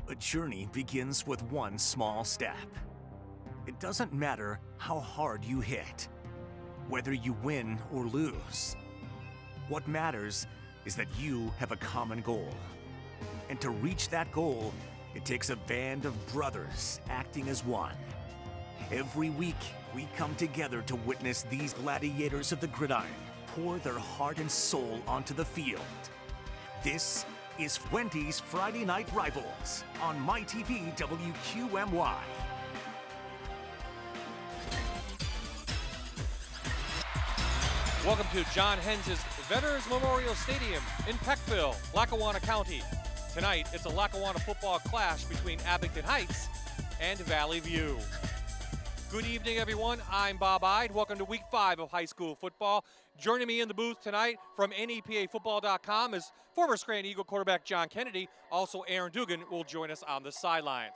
A journey begins with one small step. It doesn't matter how hard you hit, whether you win or lose. What matters is that you have a common goal. And to reach that goal, it takes a band of brothers acting as one. Every week, we come together to witness these gladiators of the gridiron pour their heart and soul onto the field. This is Wendy's Friday Night Rivals on MyTV WQMY. Welcome to John Hens' Veterans Memorial Stadium in Peckville, Lackawanna County. Tonight, it's a Lackawanna football clash between Abington Heights and Valley View. Good evening, everyone. I'm Bob Ide. Welcome to Week 5 of high school football. Joining me in the booth tonight from NEPAfootball.com is former Scranton Eagle quarterback John Kennedy. Also, Aaron Dugan will join us on the sidelines.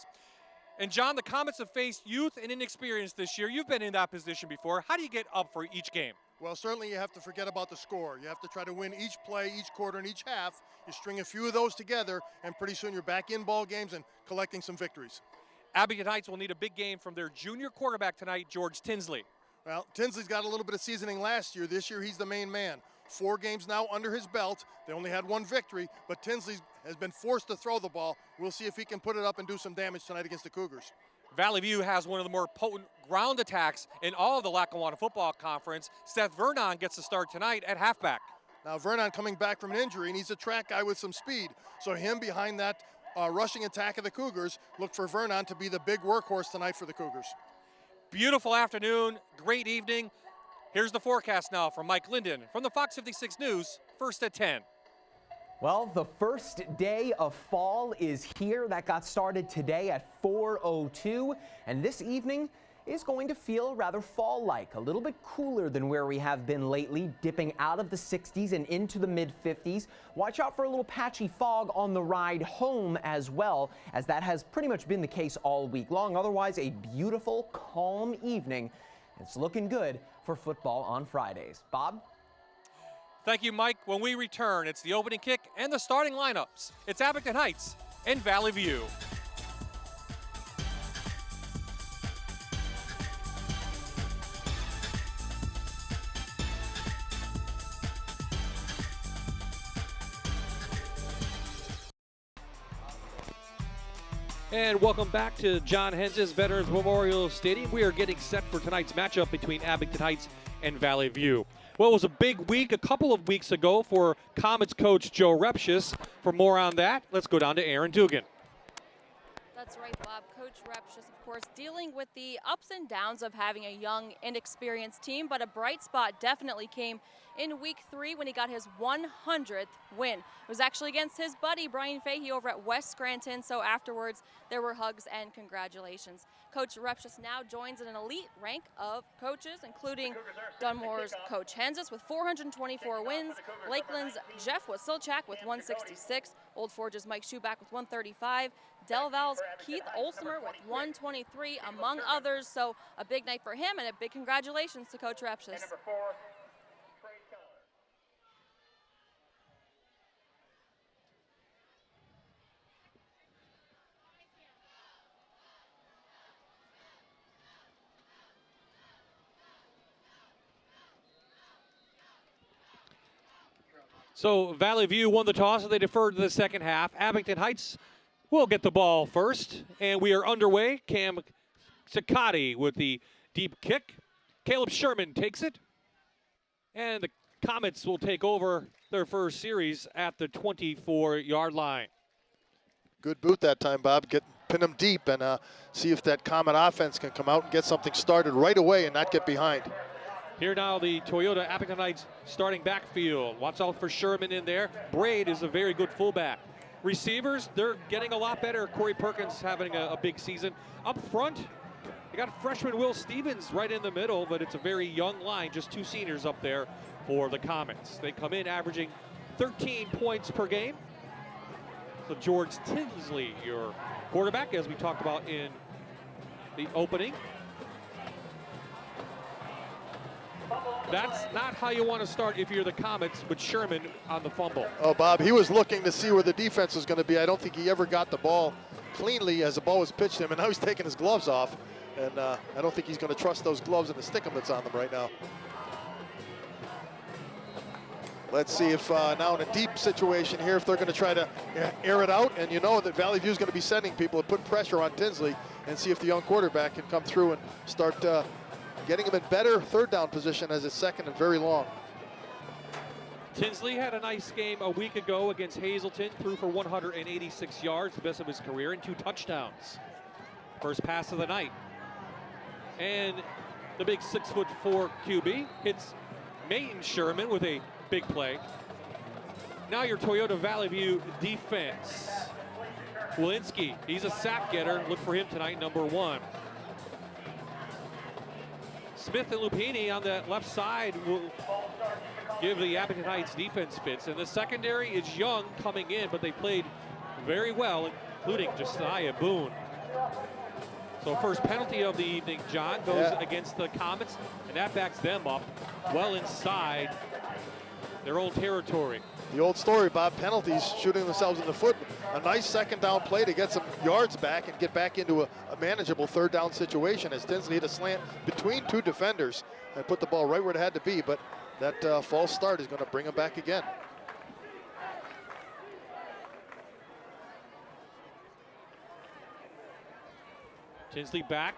And John, the Comets have faced youth and inexperience this year. You've been in that position before. How do you get up for each game? Well, certainly you have to forget about the score. You have to try to win each play, each quarter, and each half. You string a few of those together, and pretty soon you're back in ball games and collecting some victories. Abington Heights will need a big game from their junior quarterback tonight, George Tinsley. Well, Tinsley's got a little bit of seasoning last year. This year, he's the main man. 4 games now under his belt. They only had 1 victory, but Tinsley has been forced to throw the ball. We'll see if he can put it up and do some damage tonight against the Cougars. Valley View has one of the more potent ground attacks in all of the Lackawanna Football Conference. Seth Vernon gets the start tonight at halfback. Now, Vernon coming back from an injury, and he's a track guy with some speed. So him behind that rushing attack of the Cougars, look for Vernon to be the big workhorse tonight for the Cougars. Beautiful afternoon, great evening. Here's the forecast now from Mike Linden from the Fox 56 News, first at 10. Well, the first day of fall is here. That got started today at 4:02, and this evening is going to feel rather fall-like, a little bit cooler than where we have been lately, dipping out of the 60s and into the mid-50s. Watch out for a little patchy fog on the ride home as well, as that has pretty much been the case all week long. Otherwise, a beautiful, calm evening. It's looking good for football on Fridays. Bob? Thank you, Mike. When we return, it's the opening kick and the starting lineups. It's Abington Heights and Valley View. And welcome back to John Hens' Veterans Memorial Stadium. We are getting set for tonight's matchup between Abington Heights and Valley View. Well, it was a big week a couple of weeks ago for Comets coach Joe Repshis. For more on that, let's go down to Aaron Dugan. That's right, Bob. Coach Repshis, of course, dealing with the ups and downs of having a young, inexperienced team, but a bright spot definitely came in Week 3 when he got his 100th win. It was actually against his buddy, Brian Fahey, over at West Scranton, so afterwards there were hugs and congratulations. Coach Repshis now joins in an elite rank of coaches, including Dunmore's Coach Henses with 424 wins, Lakeland's Jeff Wasilchak with 166, Old Forge's Mike Schuback with 135, Del Val's Keith Olsemer with 123, among others. So a big night for him, and a big congratulations to Coach Repshis. So Valley View won the toss and they deferred to the second half. Abington Heights will get the ball first, and we are underway. Cam Ciccati with the deep kick. Caleb Sherman takes it, and the Comets will take over their first series at the 24-yard line. Good boot that time, Bob. Pin them deep and see if that Comet offense can come out and get something started right away and not get behind. Here now the Toyota Abington Heights starting backfield. Watch out for Sherman in there. Braid is a very good fullback. Receivers, they're getting a lot better. Corey Perkins having a big season. Up front, you got freshman Will Stevens right in the middle, but it's a very young line, just 2 seniors up there for the Comets. They come in averaging 13 points per game. So George Tinsley, your quarterback, as we talked about in the opening. That's not how you want to start if you're the Comets with Sherman on the fumble. Oh, Bob, he was looking to see where the defense was going to be. I don't think he ever got the ball cleanly as the ball was pitched to him, and now he's taking his gloves off. And I don't think he's going to trust those gloves and the stickum that's on them right now. Let's see if now in a deep situation here, if they're going to try to air it out. And you know that Valley View is going to be sending people to put pressure on Tinsley and see if the young quarterback can come through and start getting him in better third down position as it's second and very long. Tinsley had a nice game a week ago against Hazleton, threw for 186 yards, the best of his career, and 2 touchdowns. First pass of the night. And the big 6'4" QB hits Mayton Sherman with a big play. Now your Toyota Valley View defense. Walensky, he's a sack getter. Look for him tonight, number 1. Smith and Lupini on the left side will give the Abington Heights defense fits. And the secondary is young coming in, but they played very well, including Josiah Boone. So first penalty of the evening, John, goes against the Comets, and that backs them up well inside their own territory. The old story, Bob, penalties shooting themselves in the foot. A nice second down play to get some yards back and get back into a manageable third down situation as Tinsley hit a slant between 2 defenders and put the ball right where it had to be, but that false start is going to bring him back again. Tinsley back.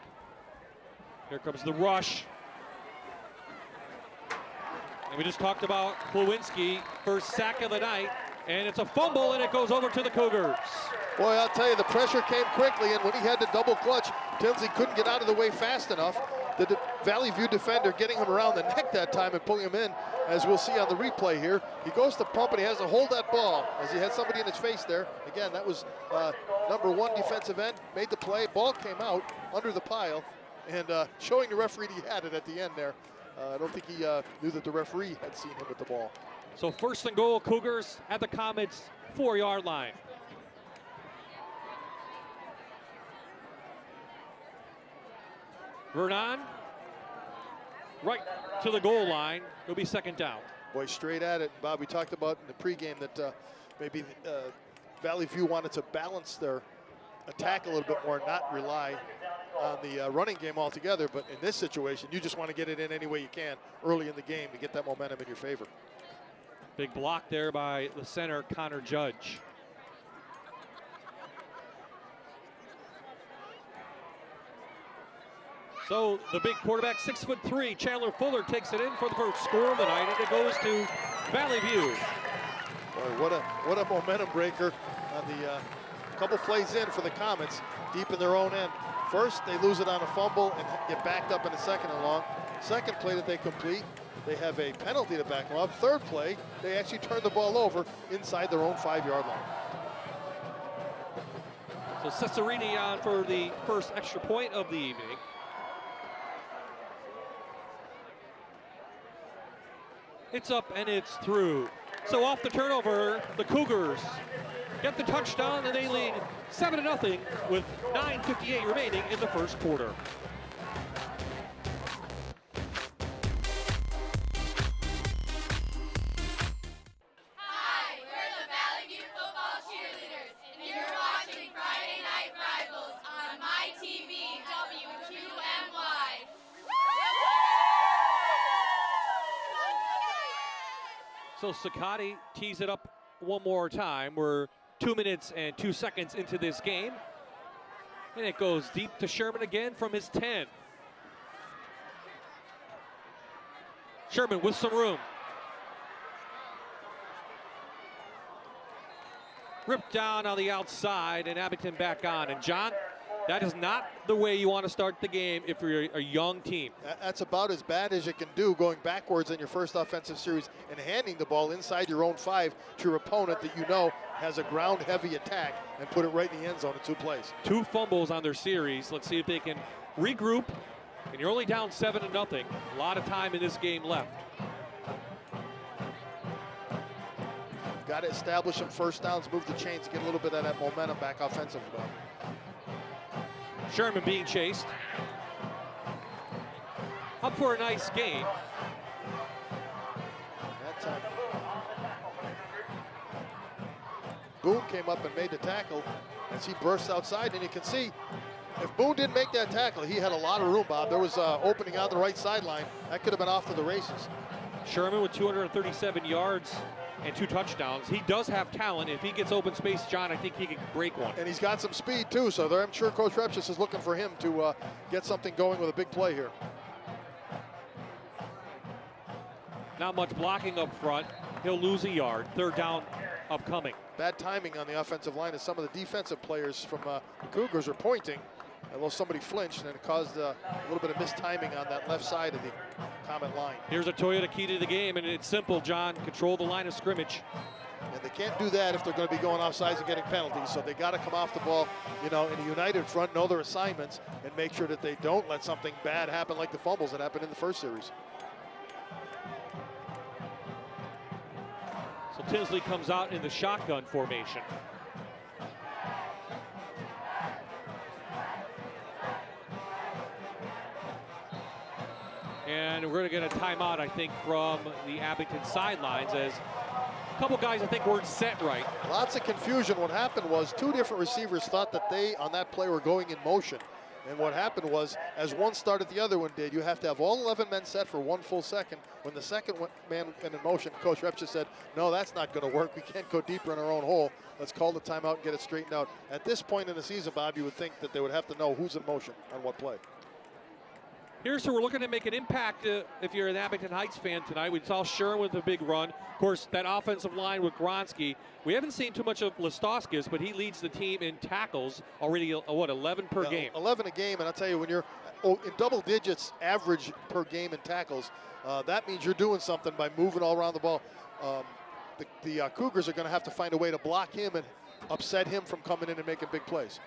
Here comes the rush. And we just talked about Klawinski, first sack of the night, and it's a fumble, and it goes over to the Cougars. Boy, I'll tell you, the pressure came quickly, and when he had to double clutch, Tinsley couldn't get out of the way fast enough. The Valley View defender getting him around the neck that time and pulling him in, as we'll see on the replay here. He goes to pump, and he has to hold that ball as he had somebody in his face there. Again, that was number 1 defensive end, made the play. Ball came out under the pile, and showing the referee he had it at the end there. I don't think he knew that the referee had seen him with the ball. So first and goal, Cougars at the Comets 4-yard line. Vernon, right to the goal line. It'll be second down. Boy, straight at it. Bob, we talked about in the pregame that maybe Valley View wanted to balance their attack a little bit more, not rely on the running game altogether. But in this situation, you just want to get it in any way you can early in the game to get that momentum in your favor. Big block there by the center, Connor Judge. So the big quarterback, 6'3", Chandler Fuller takes it in for the first score of the night, and it goes to Valley View. Boy, what a momentum breaker on the couple plays in for the Comets, deep in their own end. First, they lose it on a fumble and get backed up in a second and long. Second play that they complete, they have a penalty to back them up. Third play, they actually turn the ball over inside their own 5-yard line. So Cesarini on for the first extra point of the evening. It's up and it's through. So off the turnover, the Cougars get the touchdown, and they lead 7-0 with 9:58 remaining in the first quarter. Hi, we're the Valley View football cheerleaders, and you're watching Friday Night Rivals on My TV WQMY. So Sakati tees it up one more time. We're 2 minutes and 2 seconds into this game. And it goes deep to Sherman again from his 10. Sherman with some room. Ripped down on the outside, and Abington back on. And John, that is not the way you want to start the game if you're a young team. That's about as bad as you can do, going backwards in your first offensive series and handing the ball inside your own 5 to your opponent that you know has a ground-heavy attack and put it right in the end zone in 2 plays. 2 fumbles on their series. Let's see if they can regroup. And you're only down 7-0. A lot of time in this game left. Got to establish some first downs, move the chains, get a little bit of that momentum back offensively. Sherman being chased. Up for a nice gain. That time, Boone came up and made the tackle. as he bursts outside. And you can see, if Boone didn't make that tackle, he had a lot of room, Bob. There was opening on the right sideline. That could have been off to the races. Sherman with 237 yards and 2 touchdowns. He does have talent. If he gets open space, John, I think he can break one. And he's got some speed, too, so I'm sure Coach Repchis is looking for him to get something going with a big play here. Not much blocking up front. He'll lose a yard. 3rd down upcoming. Bad timing on the offensive line as some of the defensive players from the Cougars are pointing. Although somebody flinched, and it caused a little bit of mistiming on that left side of the Comet line. Here's a Toyota key to the game, and it's simple, John. Control the line of scrimmage. And they can't do that if they're going to be going offsides and getting penalties. So they got to come off the ball, you know, in a united front, know their assignments, and make sure that they don't let something bad happen like the fumbles that happened in the first series. So Tinsley comes out in the shotgun formation. And we're going to get a timeout, I think, from the Abington sidelines, as a couple guys, I think, weren't set right. Lots of confusion. What happened was 2 different receivers thought that they, on that play, were going in motion. And what happened was, as one started, the other one did. You have to have all 11 men set for 1 full second. When the second man went in motion, Coach Repchis said, no, that's not going to work. We can't go deeper in our own hole. Let's call the timeout and get it straightened out. At this point in the season, Bob, you would think that they would have to know who's in motion on what play. Here's who we're looking to make an impact if you're an Abington Heights fan tonight. We saw Sherman with a big run. Of course, that offensive line with Gronsky. We haven't seen too much of Listowskis, but he leads the team in tackles already, 11 per game? 11 a game, and I'll tell you, when you're in double digits average per game in tackles, that means you're doing something by moving all around the ball. The Cougars are going to have to find a way to block him and upset him from coming in and making big plays.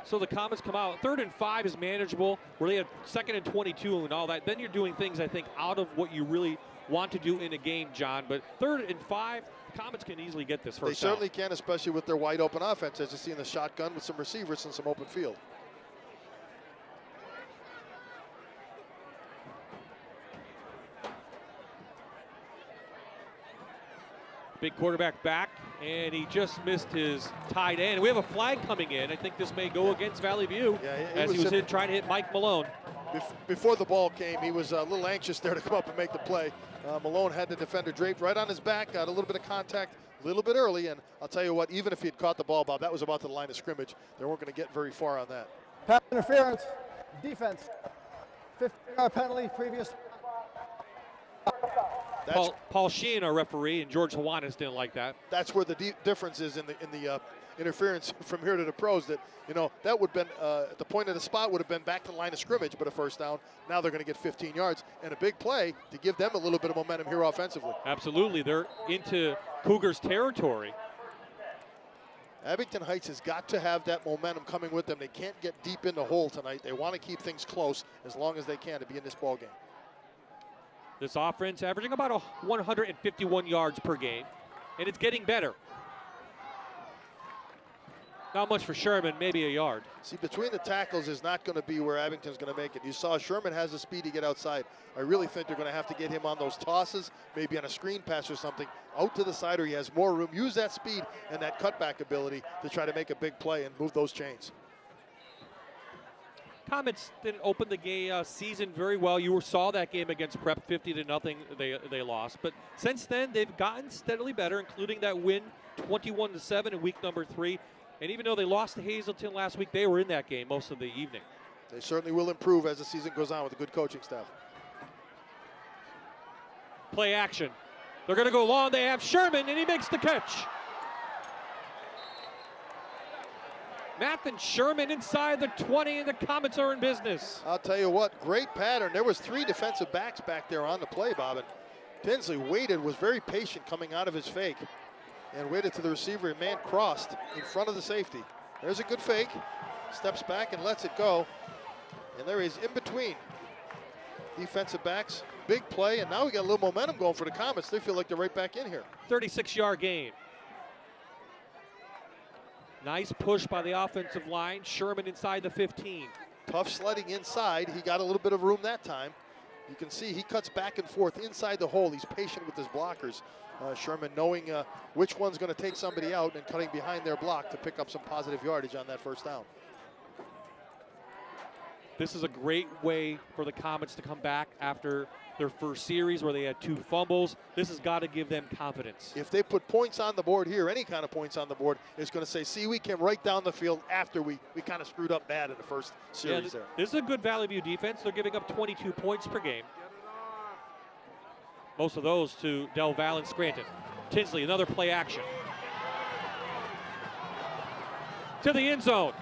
So the Comets come out. 3rd and 5 is manageable, where they had 2nd and 22 and all that. Then you're doing things, I think, out of what you really want to do in a game, John. But 3rd and 5, the Comets can easily get this first down. They certainly can, especially with their wide open offense, as you see in the shotgun with some receivers and some open field. Big quarterback back, and he just missed his tight end. We have a flag coming in. I think this may go against Valley View, as he was trying to hit Mike Malone. Before the ball came, he was a little anxious there to come up and make the play. Malone had the defender draped right on his back, got a little bit of contact a little bit early, and I'll tell you what, even if he had caught the ball, Bob, that was about to the line of scrimmage. They weren't going to get very far on that. Pass interference, defense, 15-yard penalty, previous. Paul Sheen, our referee, and George Hawanis didn't like that. That's where the difference is in the interference from here to the pros. That, you know, that would have been at the point of the spot would have been back to the line of scrimmage, but a first down. Now they're going to get 15 yards and a big play to give them a little bit of momentum here offensively. Absolutely, they're into Cougars territory. Abington Heights has got to have that momentum coming with them. They can't get deep in the hole tonight. They want to keep things close as long as they can to be in this ball game. This offense averaging about 151 yards per game, and it's getting better. Not much for Sherman, maybe a yard. See, between the tackles is not going to be where Abington's going to make it. You saw Sherman has the speed to get outside. I really think they're going to have to get him on those tosses, maybe on a screen pass or something, out to the side where he has more room. Use that speed and that cutback ability to try to make a big play and move those chains. Comets didn't open the season very well. You saw that game against Prep, 50-0. They lost, but since then they've gotten steadily better, including that win, 21-7 in week number 3. And even though they lost to Hazelton last week, they were in that game most of the evening. They certainly will improve as the season goes on with a good coaching staff. Play action. They're going to go long. They have Sherman, and he makes the catch. Mathen Sherman inside the 20, and the Comets are in business. I'll tell you what, great pattern. There was 3 defensive backs back there on the play, Bob. And Tinsley waited, was very patient coming out of his fake, and waited to the receiver, and man crossed in front of the safety. There's a good fake. Steps back and lets it go. And there he is in between defensive backs. Big play, and now we got a little momentum going for the Comets. They feel like they're right back in here. 36-yard gain. Nice push by the offensive line. Sherman inside the 15. Tough sledding inside. He got a little bit of room that time. You can see he cuts back and forth inside the hole. He's patient with his blockers. Sherman knowing which one's going to take somebody out and cutting behind their block to pick up some positive yardage on that first down. This is a great way for the Comets to come back after their first series where they had 2 fumbles. This has got to give them confidence. If they put points on the board here, any kind of points on the board, it's going to say, see, we came right down the field after we kind of screwed up bad in the first series there. This is a good Valley View defense. They're giving up 22 points per game. Most of those to Del Valle and Scranton. Tinsley, another play action. To the end zone.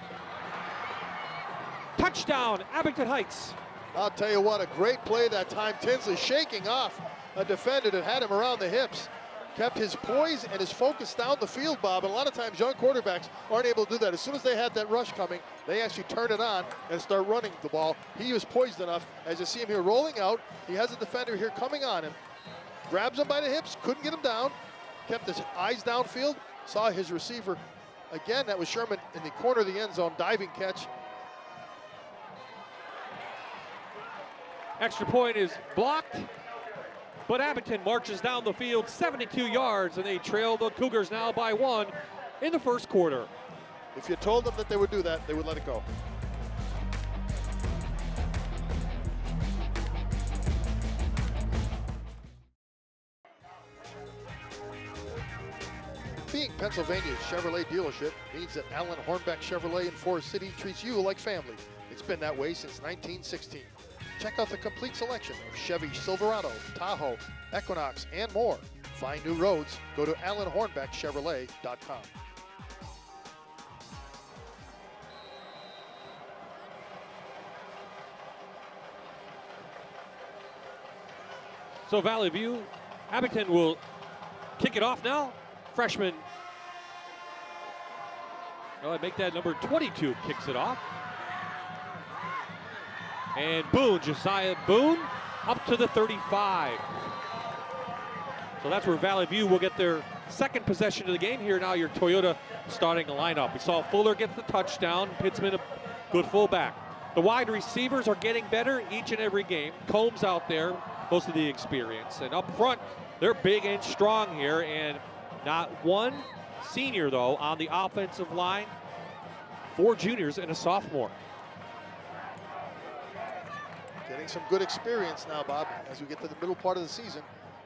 Touchdown, Abington Heights. I'll tell you what, a great play that time. Tinsley shaking off a defender that had him around the hips. Kept his poise and his focus down the field, Bob. And a lot of times young quarterbacks aren't able to do that. As soon as they had that rush coming, they actually turn it on and start running the ball. He was poised enough. As you see him here rolling out, he has a defender here coming on him. Grabs him by the hips, couldn't get him down. Kept his eyes downfield, saw his receiver. Again, that was Sherman in the corner of the end zone, diving catch. Extra point is blocked, but Abington marches down the field 72 yards, and they trail the Cougars now by 1 in the first quarter. If you told them that they would do that, they would let it go. Being Pennsylvania's Chevrolet dealership means that Allen Hornbeck Chevrolet in Forest City treats you like family. It's been that way since 1916. Check out the complete selection of Chevy Silverado, Tahoe, Equinox, and more. Find new roads. Go to AllenHornbeckChevrolet.com. So Valley View, Abington will kick it off now. Freshman, I'd make that number 22, kicks it off. And Boone, Josiah Boone, up to the 35. So that's where Valley View will get their second possession of the game. Here now your Toyota starting lineup. We saw Fuller get the touchdown, Pitzman a good fullback. The wide receivers are getting better each and every game. Combs out there, most of the experience. And up front, they're big and strong here, and not one senior, though, on the offensive line. 4 juniors and a sophomore. Getting some good experience now, Bob, as we get to the middle part of the season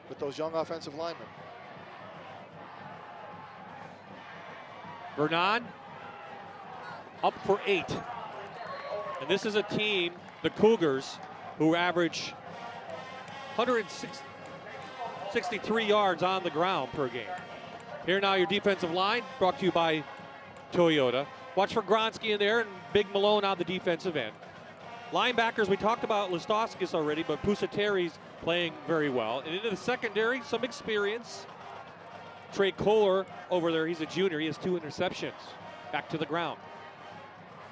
with those young offensive linemen. Vernon up for 8. And this is a team, the Cougars, who average 163 yards on the ground per game. Here now your defensive line, brought to you by Toyota. Watch for Gronsky in there and Big Malone on the defensive end. Linebackers, we talked about Listoskis already, but Pusatari's playing very well. And into the secondary, some experience. Trey Kohler over there, he's a junior. He has 2 interceptions. Back to the ground.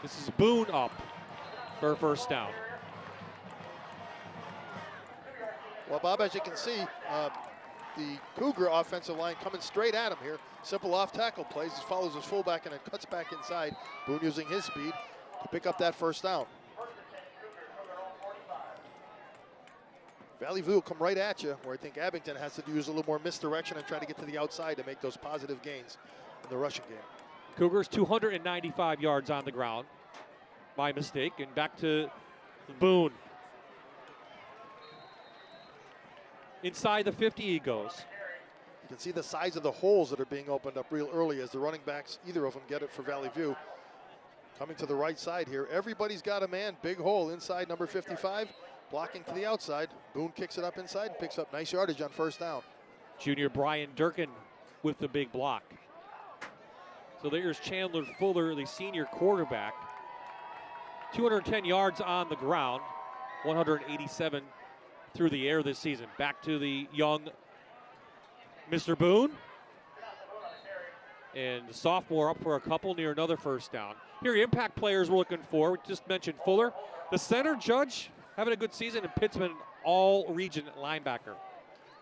This is Boone up for a first down. Well, Bob, as you can see, the Cougar offensive line coming straight at him here. Simple off-tackle plays. He follows his fullback and then cuts back inside. Boone using his speed to pick up that first down. Valley View will come right at you, where I think Abington has to use a little more misdirection and try to get to the outside to make those positive gains in the rushing game. Cougars 295 yards on the ground by mistake, and back to Boone. Inside the 50 he goes. You can see the size of the holes that are being opened up real early as the running backs, either of them, get it for Valley View. Coming to the right side here, everybody's got a man. Big hole inside number 55. Blocking to the outside. Boone kicks it up inside and picks up nice yardage on first down. Junior Brian Durkin with the big block. So there's Chandler Fuller, the senior quarterback. 210 yards on the ground, 187 through the air this season. Back to the young Mr. Boone. And the sophomore up for a couple near another first down. Here are impact players we're looking for. We just mentioned Fuller. The center, Judge, having a good season, and Pitzman, all-region linebacker.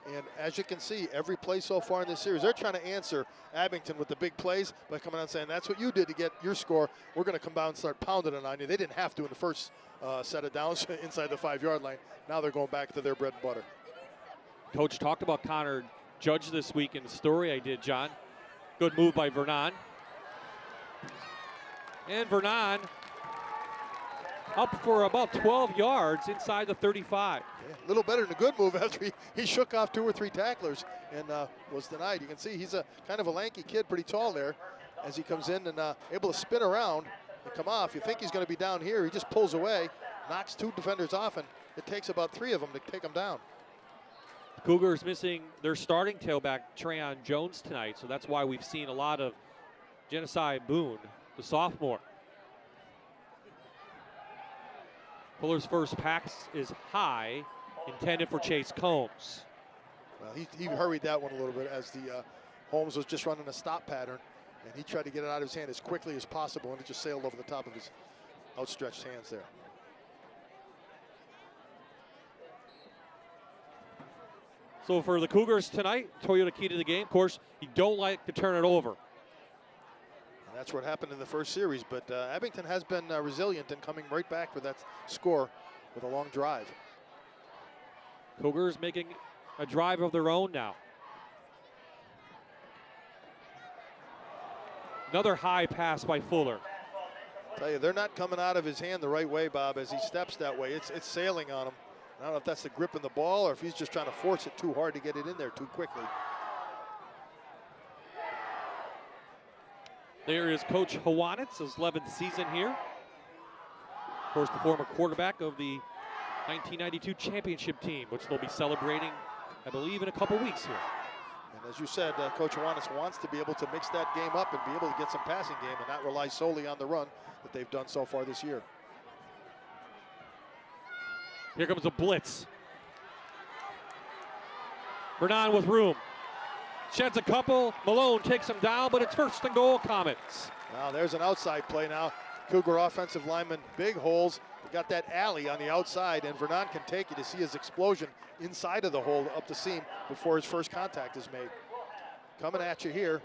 And as you can see, every play so far in this series, they're trying to answer Abington with the big plays by coming out and saying, that's what you did to get your score. We're going to come down and start pounding it on you. They didn't have to in the first set of downs inside the 5-yard line. Now they're going back to their bread and butter. Coach talked about Connor judge this week in the story I did, John. Good move by Vernon. And Vernon up for about 12 yards inside the 35. Yeah, a little better than a good move after he shook off 2 or 3 tacklers and was denied. You can see he's a kind of a lanky kid, pretty tall there, as he comes in and able to spin around and come off. You think he's going to be down here. He just pulls away, knocks 2 defenders off, and it takes about 3 of them to take him down. Cougars missing their starting tailback, Trayon Jones, tonight, so that's why we've seen a lot of Genesai Boone, the sophomore. Fuller's first pass is high, intended for Chase Combs. Well, he hurried that one a little bit as the Holmes was just running a stop pattern, and he tried to get it out of his hand as quickly as possible, and it just sailed over the top of his outstretched hands there. So for the Cougars tonight, Toyota key to the game. Of course, you don't like to turn it over. And that's what happened in the first series, but Abington has been resilient and coming right back for that score with a long drive. Cougars making a drive of their own now. Another high pass by Fuller. I tell you, they're not coming out of his hand the right way, Bob, as he steps that way. It's sailing on him. I don't know if that's the grip in the ball or if he's just trying to force it too hard to get it in there too quickly. There is Coach Hawanitz, his 11th season here. Of course, the former quarterback of the 1992 championship team, which they'll be celebrating, I believe, in a couple weeks here. And as you said, Coach Hawanitz wants to be able to mix that game up and be able to get some passing game and not rely solely on the run that they've done so far this year. Here comes a blitz. Vernon with room. Sheds a couple. Malone takes him down, but it's first and goal, Comets. Now there's an outside play now. Cougar offensive lineman, big holes. We got that alley on the outside, and Vernon can take it to see his explosion inside of the hole up the seam before his first contact is made. Coming at you here.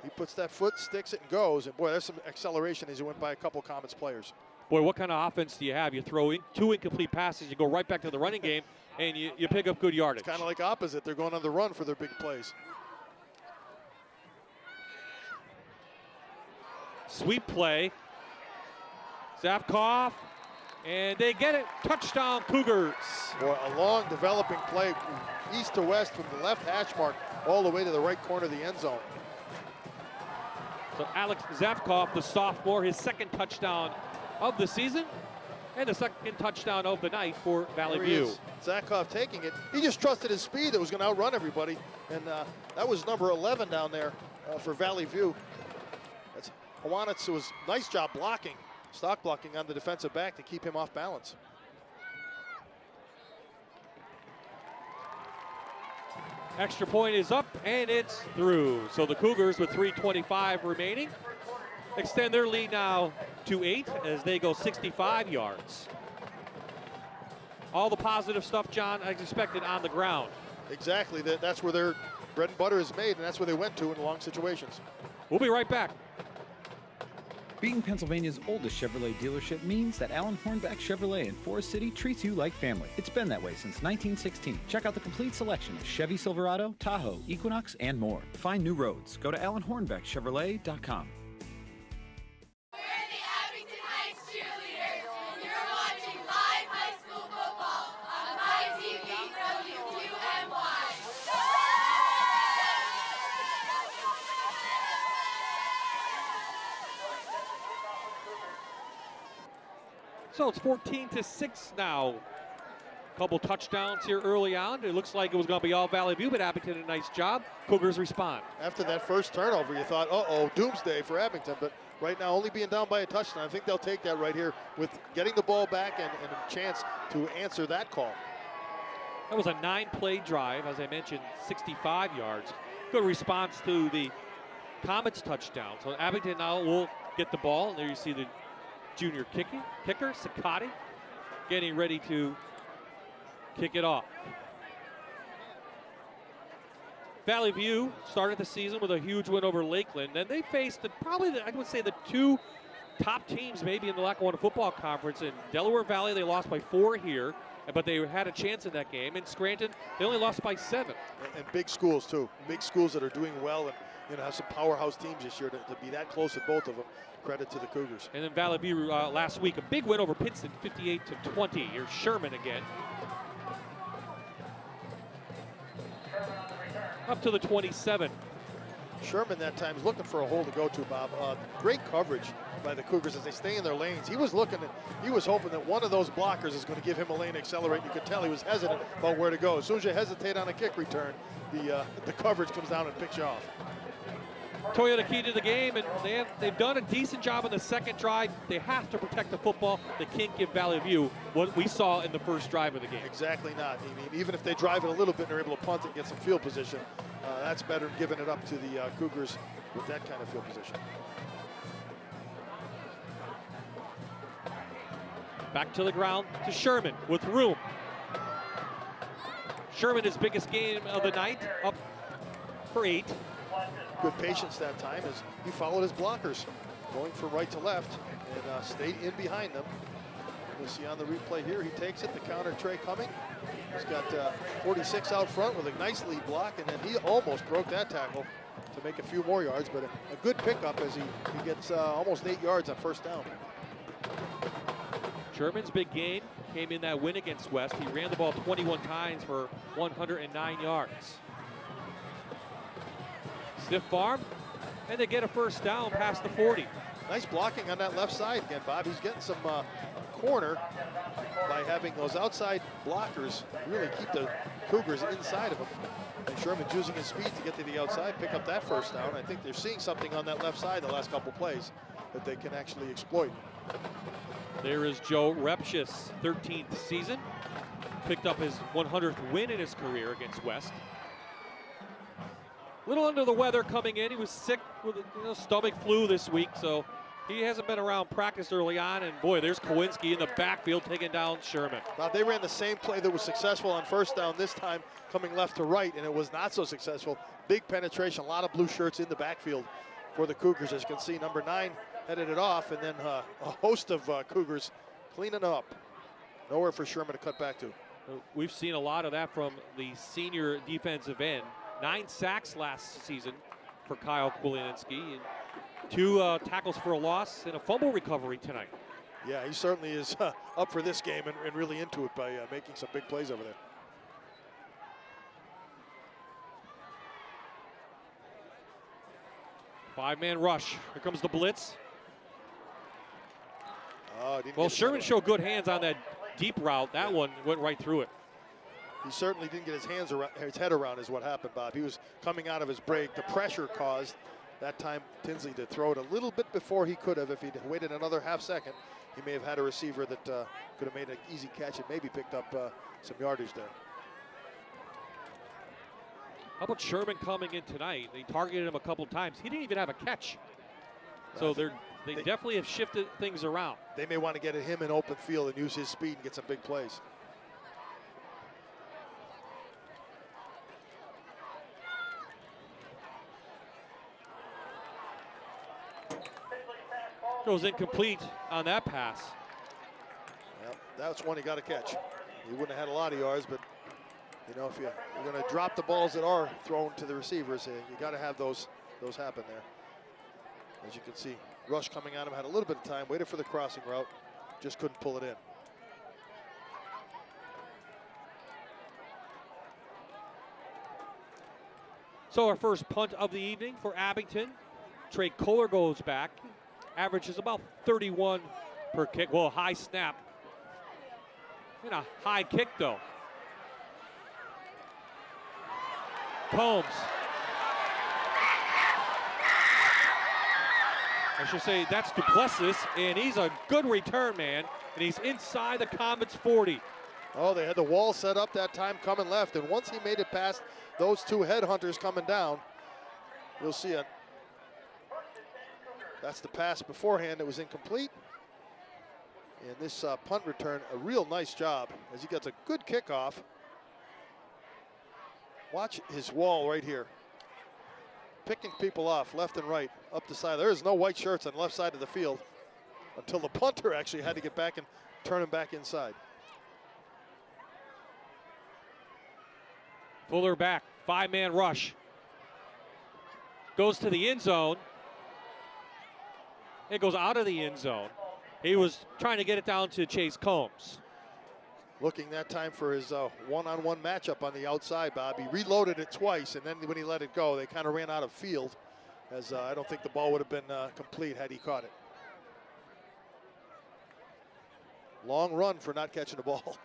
He puts that foot, sticks it, and goes. And boy, there's some acceleration as he went by a couple Comets players. Boy, what kind of offense do you have? You throw in 2 incomplete passes, you go right back to the running game, and you pick up good yardage. It's kind of like opposite. They're going on the run for their big plays. Sweep play. Zapkoff, and they get it. Touchdown, Cougars. Boy, a long developing play east to west from the left hash mark all the way to the right corner of the end zone. So Alex Zapkoff, the sophomore, his 2nd touchdown of the season and the 2nd touchdown of the night for Valley View. Zapkoff taking it. He just trusted his speed that was going to outrun everybody, and that was number 11 down there for Valley View. That's Hawanitz. Was nice job blocking, stock blocking on the defensive back to keep him off balance. Extra point is up and it's through. So the Cougars, with 3:25 remaining, extend their lead now to 8 as they go 65 yards. All the positive stuff, John, as expected on the ground. Exactly. That's where their bread and butter is made, and that's where they went to in long situations. We'll be right back. Being Pennsylvania's oldest Chevrolet dealership means that Alan Hornback Chevrolet in Forest City treats you like family. It's been that way since 1916. Check out the complete selection of Chevy Silverado, Tahoe, Equinox, and more. Find new roads. Go to alanhornbackchevrolet.com. We're the Abington Heights cheerleaders, and you're watching live high school football on my TV WQMY. So it's 14-6 now. Couple touchdowns here early on. It looks like it was going to be all Valley View, but Abington did a nice job. Cougars respond. After that first turnover, you thought, uh-oh, doomsday for Abington. But right now, only being down by a touchdown, I think they'll take that right here with getting the ball back and a chance to answer that call. That was a 9-play drive, as I mentioned, 65 yards. Good response to the Comets touchdown. So Abington now will get the ball. There you see the junior kicker, Sakati, getting ready to kick it off. Valley View started the season with a huge win over Lakeland. And they faced I would say the 2 top teams maybe in the Lackawanna Football Conference. In Delaware Valley, they lost by 4 here. but they had a chance in that game. And Scranton, they only lost by 7. And big schools too. Big schools that are doing well and have some powerhouse teams this year to be that close with both of them. Credit to the Cougars. And then Valley View last week, a big win over Pittston, 58-20. Here's Sherman again. Up to the 27. Sherman that time is looking for a hole to go to, Bob. Great coverage by the Cougars as they stay in their lanes. He was hoping that one of those blockers is going to give him a lane to accelerate. You could tell he was hesitant about where to go. As soon as you hesitate on a kick return, the coverage comes down and picks you off. Toyota key to the game, and they've done a decent job on the second drive. They have to protect the football. They can't give Valley View what we saw in the first drive of the game. Exactly not. I mean, even if they drive it a little bit and they're able to punt it and get some field position, that's better than giving it up to the Cougars with that kind of field position. Back to the ground to Sherman with room. Sherman, his biggest game of the night, up for 8. Good patience that time as he followed his blockers, going from right to left and stayed in behind them. You'll see on the replay here, he takes it, the counter tray coming. He's got 46 out front with a nice lead block, and then he almost broke that tackle to make a few more yards, but a good pickup as he gets almost 8 yards on first down. Sherman's big game came in that win against West. He ran the ball 21 times for 109 yards. Stiff arm, and they get a first down past the 40. Nice blocking on that left side again, Bob. He's getting some corner by having those outside blockers really keep the Cougars inside of him. And Sherman's using his speed to get to the outside, pick up that first down. I think they're seeing something on that left side the last couple plays that they can actually exploit. There is Joe Repchis, 13th season. Picked up his 100th win in his career against West. Little under the weather coming in. He was sick with stomach flu this week, so he hasn't been around practice early on. And boy, there's Kowinski in the backfield taking down Sherman. Now they ran the same play that was successful on first down this time, coming left to right, and it was not so successful. Big penetration, a lot of blue shirts in the backfield for the Cougars. As you can see, number 9 headed it off, and then a host of Cougars cleaning up. Nowhere for Sherman to cut back to. We've seen a lot of that from the senior defensive end. 9 sacks last season for Kyle Kwilinski, and 2 tackles for a loss and a fumble recovery tonight. Yeah, he certainly is up for this game and really into it by making some big plays over there. Five-man rush. Here comes the blitz. Well, Sherman showed good hands on that deep route. That one went right through it. He certainly didn't get his head around is what happened, Bob. He was coming out of his break. The pressure caused that time Tinsley to throw it a little bit before he could have. If he'd waited another half second, he may have had a receiver that could have made an easy catch and maybe picked up some yardage there. How about Sherman coming in tonight? They targeted him a couple times. He didn't even have a catch. So they definitely have shifted things around. They may want to get at him in open field and use his speed and get some big plays. Goes incomplete on that pass. Yep, that's one he got to catch. He wouldn't have had a lot of yards, but if you're going to drop the balls that are thrown to the receivers, you got to have those happen there. As you can see, Rush coming at him, had a little bit of time, waited for the crossing route, just couldn't pull it in. So our first punt of the evening for Abington. Trey Kohler goes back. Averages about 31 per kick. Well, high snap. And a high kick, though. Combs. I should say that's Duplessis, and he's a good return man, and he's inside the Comets 40. Oh, they had the wall set up that time coming left, and once he made it past those 2 headhunters coming down, you'll see it. That's the pass beforehand. It was incomplete. And this punt return, a real nice job as he gets a good kickoff. Watch his wall right here. Picking people off left and right, up the side. There is no white shirts on the left side of the field until the punter actually had to get back and turn him back inside. Fuller back, 5-man rush. Goes to the end zone. It goes out of the end zone. He was trying to get it down to Chase Combs. Looking that time for his one-on-one matchup on the outside, Bob. He reloaded it twice, and then when he let it go, they kind of ran out of field, as I don't think the ball would have been complete had he caught it. Long run for not catching the ball.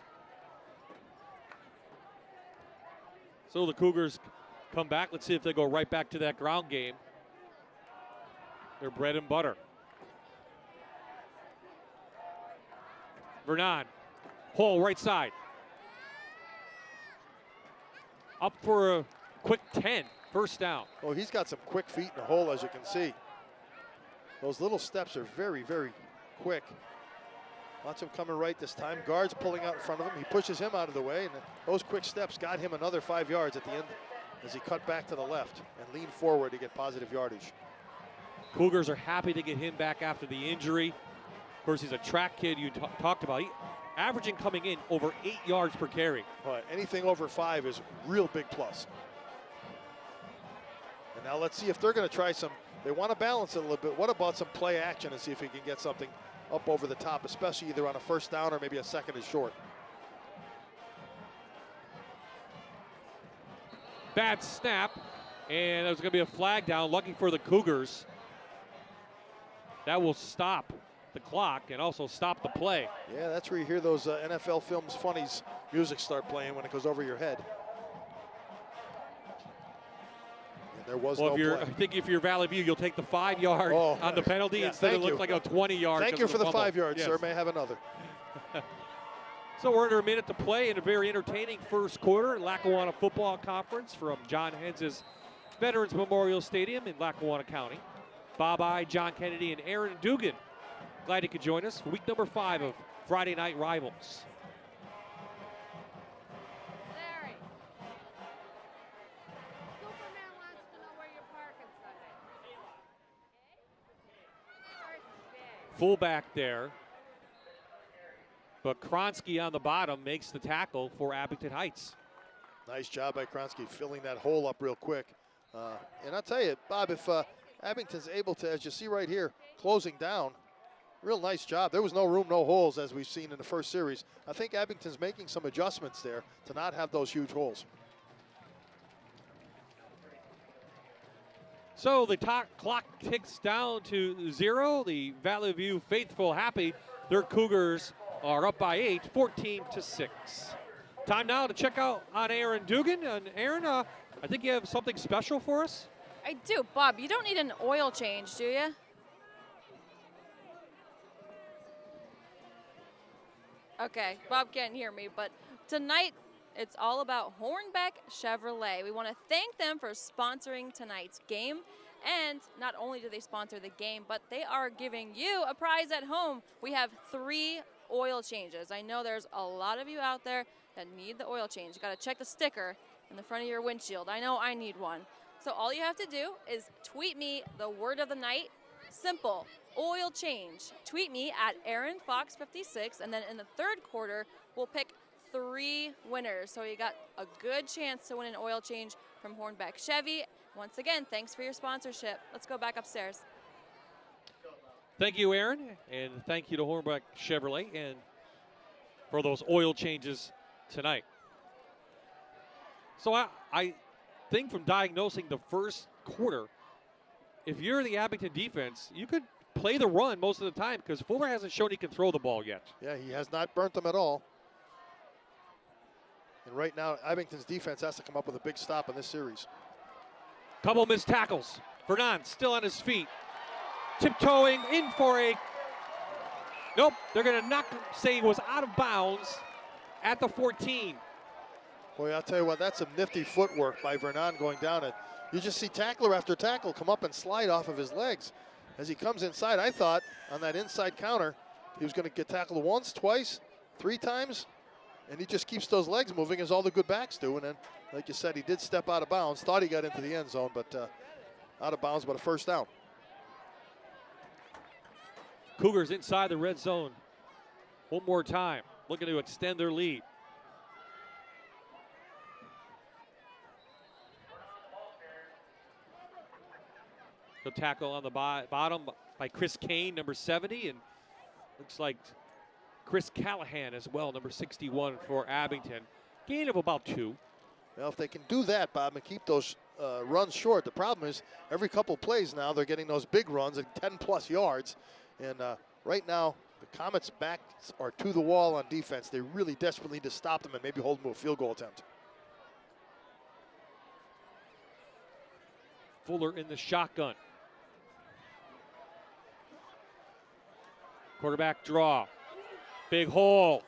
So the Cougars come back. Let's see if they go right back to that ground game. Their bread and butter. Vernon, hole right side. Up for a quick 10, first down. Oh, he's got some quick feet in the hole, as you can see. Those little steps are very, very quick. Watch him coming right this time. Guard's pulling out in front of him. He pushes him out of the way, and those quick steps got him another 5 yards at the end as he cut back to the left and leaned forward to get positive yardage. Cougars are happy to get him back after the injury. Of course, he's a track kid you talked about. Averaging coming in over 8 yards per carry. But anything over 5 is real big plus. And now let's see if they're going to try some. They want to balance it a little bit. What about some play action and see if he can get something up over the top, especially either on a first down or maybe a second and short. Bad snap, and there's going to be a flag down. Lucky for the Cougars. That will stop the clock and also stop the play. Yeah, that's where you hear those NFL Films Funnies music start playing when it goes over your head. And there was no play. I think if you're Valley View, you'll take the 5 yard on the penalty instead of look like a 20 yard. Thank you for the 5 yards, sir. May I have another? So we're under a minute to play in a very entertaining first quarter. Lackawanna Football Conference from John Hens' Veterans Memorial Stadium in Lackawanna County. Bob I, John Kennedy, and Aaron Dugan. Glad you could join us for week number 5 of Friday Night Rivals. Larry. Superman wants to know where you're parking Sunday. Fullback there. But Kronsky on the bottom makes the tackle for Abington Heights. Nice job by Kronsky filling that hole up real quick. And I'll tell you, Bob, if Abington's able to, as you see right here, closing down, real nice job. There was no room, no holes, as we've seen in the first series. I think Abington's making some adjustments there to not have those huge holes. So the clock ticks down to 0. The Valley View faithful happy. Their Cougars are up by 8, 14-6. Time now to check out on Aaron Dugan. And Aaron, I think you have something special for us? I do. Bob, you don't need an oil change, do you? Okay, Bob can't hear me, but tonight it's all about Hornbeck Chevrolet. We want to thank them for sponsoring tonight's game. And not only do they sponsor the game, but they are giving you a prize at home. We have 3 oil changes. I know there's a lot of you out there that need the oil change. You got to check the sticker in the front of your windshield. I know I need one. So all you have to do is tweet me the word of the night. Simple, oil change. Tweet me at AaronFox56, and then in the third quarter, we'll pick 3 winners. So you got a good chance to win an oil change from Hornbeck Chevy. Once again, thanks for your sponsorship. Let's go back upstairs. Thank you, Aaron, and thank you to Hornbeck Chevrolet and for those oil changes tonight. So I think from diagnosing the first quarter, if you're the Abington defense, you could play the run most of the time because Fuller hasn't shown he can throw the ball yet. Yeah, he has not burnt them at all. And right now, Abington's defense has to come up with a big stop in this series. Couple missed tackles. Vernon still on his feet. Tiptoeing in for a... Nope, they're going to say he was out of bounds at the 14. Boy, I'll tell you what, that's some nifty footwork by Vernon going down it. You just see tackler after tackle come up and slide off of his legs. As he comes inside, I thought on that inside counter, he was going to get tackled once, twice, 3 times, and he just keeps those legs moving as all the good backs do. And then, like you said, he did step out of bounds, thought he got into the end zone, but out of bounds, but a first down. Cougars inside the red zone. One more time, looking to extend their lead. The tackle on the bottom by Chris Kane, number 70, and looks like Chris Callahan as well, number 61 for Abington. Gain of about 2. Well, if they can do that, Bob, and keep those runs short, the problem is every couple plays now they're getting those big runs at 10-plus yards. And right now, the Comets' backs are to the wall on defense. They really desperately need to stop them and maybe hold them to a field goal attempt. Fuller in the shotgun. Quarterback draw. Big hole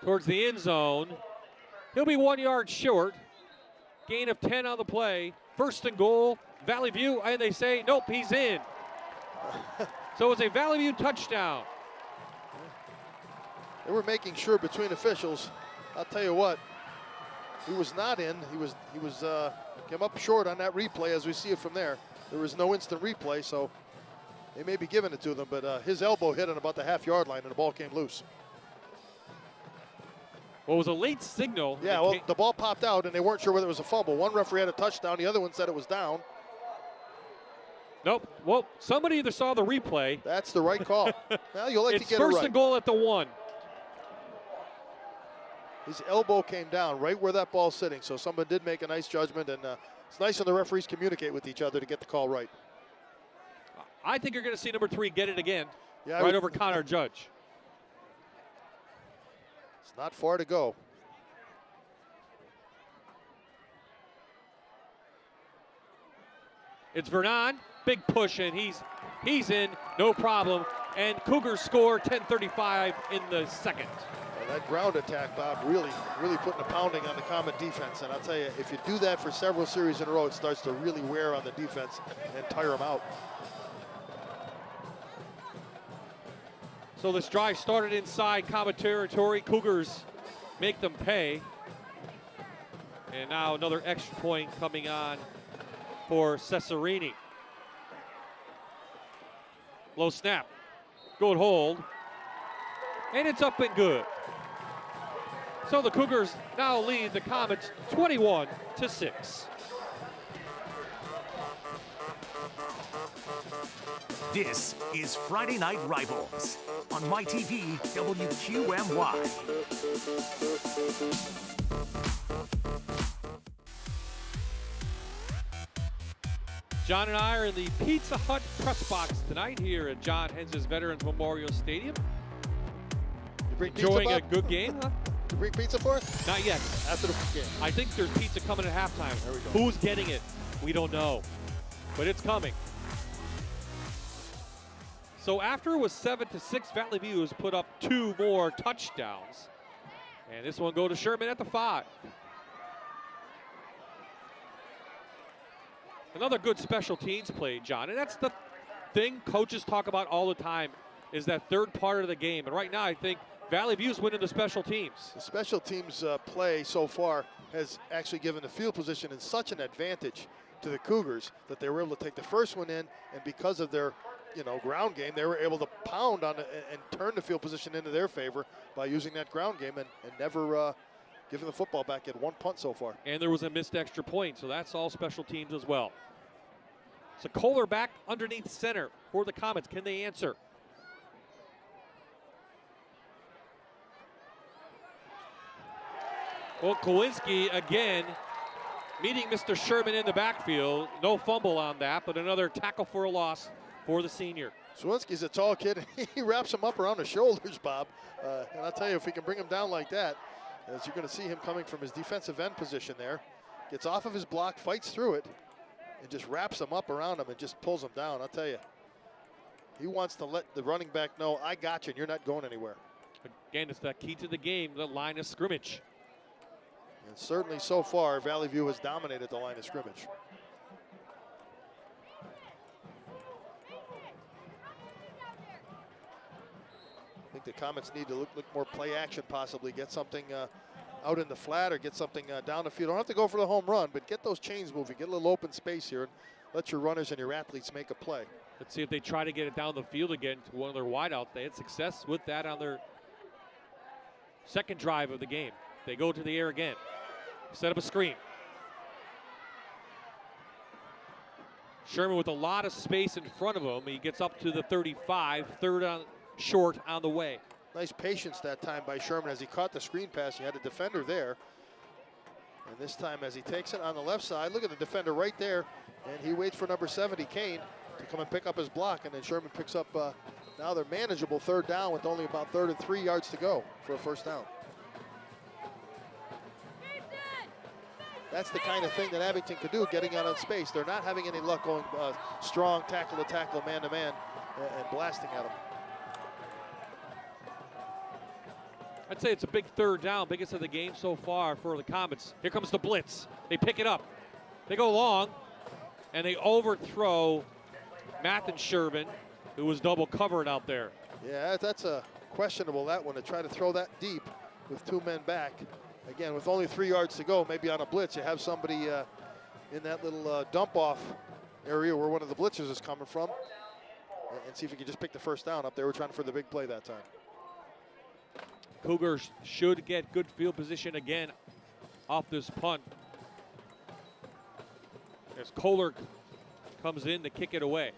towards the end zone. He'll be 1 yard short. Gain of 10 on the play. First and goal, Valley View, and they say, nope, he's in. So it's a Valley View touchdown. They were making sure between officials. I'll tell you what, he was not in. He came up short on that replay as we see it from there. There was no instant replay, so they may be giving it to them, but his elbow hit on about the half-yard line and the ball came loose. Well, it was a late signal. Yeah, well, the ball popped out and they weren't sure whether it was a fumble. One referee had a touchdown, the other one said it was down. Nope. Well, somebody either saw the replay. That's the right call. Well, you'll like to get it right. It's first and goal at the 1. His elbow came down right where that ball's sitting, so someone did make a nice judgment, and it's nice when the referees communicate with each other to get the call right. I think you're going to see number 3 get it again, yeah, right over Connor Judge. It's not far to go. It's Vernon, big push, and he's in, no problem. And Cougars score 10:35 in the second. Well, that ground attack, Bob, really putting a pounding on the Comet defense. And I'll tell you, if you do that for several series in a row, it starts to really wear on the defense and tire them out. So this drive started inside Comet territory. Cougars make them pay. And now another extra point coming on for Cesarini. Low snap. Good hold. And it's up and good. So the Cougars now lead the Comets 21-6. This is Friday Night Rivals on MyTV WQMY. John and I are in the Pizza Hut press box tonight here at John Hens's Veterans Memorial Stadium. Enjoying a good game, huh? You bring pizza for us? Not yet. After the game. I think there's pizza coming at halftime. There we go. Who's getting it? We don't know, but it's coming. So after it was 7-6, Valley View has put up 2 more touchdowns. And this one go to Sherman at the 5. Another good special teams play, John. And that's the thing coaches talk about all the time, is that third part of the game. And right now I think Valley View's winning the special teams. The special teams play so far has actually given the field position in such an advantage to the Cougars that they were able to take the first one in, and because of their ground game, they were able to pound on it and turn the field position into their favor by using that ground game and never giving the football back at 1 punt so far. And there was a missed extra point, so that's all special teams as well. So Kohler back underneath center for the Comets. Can they answer? Well, Kowinski again meeting Mr. Sherman in the backfield. No fumble on that, but another tackle for a loss for the senior. Swinski's a tall kid. He wraps him up around the shoulders, Bob. And I'll tell you, if he can bring him down like that, as you're going to see him coming from his defensive end position there, gets off of his block, fights through it, and just wraps him up around him and just pulls him down. I'll tell you, he wants to let the running back know, I got you, and you're not going anywhere. Again, it's that key to the game, the line of scrimmage. And certainly so far, Valley View has dominated the line of scrimmage. I think the Comets need to look more play action, possibly get something out in the flat or get something down the field. Don't have to go for the home run, but get those chains moving, get a little open space here, and let your runners and your athletes make a play. Let's see if they try to get it down the field again to one of their wideouts. They had success with that on their second drive of the game. They go to the air again. Set up a screen. Sherman with a lot of space in front of him. He gets up to the 35, third on short on the way. Nice patience that time by Sherman as he caught the screen pass. He had a defender there. And this time as he takes it on the left side, look at the defender right there. And he waits for number 70, Kane, to come and pick up his block. And then Sherman picks up, now they're manageable third down with only about 3 yards to go for a first down. That's the kind of thing that Abington could do, getting out of space. They're not having any luck going strong tackle to tackle, man to man, and blasting at them. I'd say it's a big third down, biggest of the game so far for the Comets. Here comes the blitz. They pick it up. They go long, and they overthrow Mathen Sherman, who was double covered out there. Yeah, that's a questionable, that one, to try to throw that deep with 2 men back. Again, with only 3 yards to go, maybe on a blitz, you have somebody in that little dump-off area where one of the blitzers is coming from, and see if you can just pick the first down up there. We're trying for the big play that time. Cougars should get good field position again off this punt. As Kohler comes in to kick it away.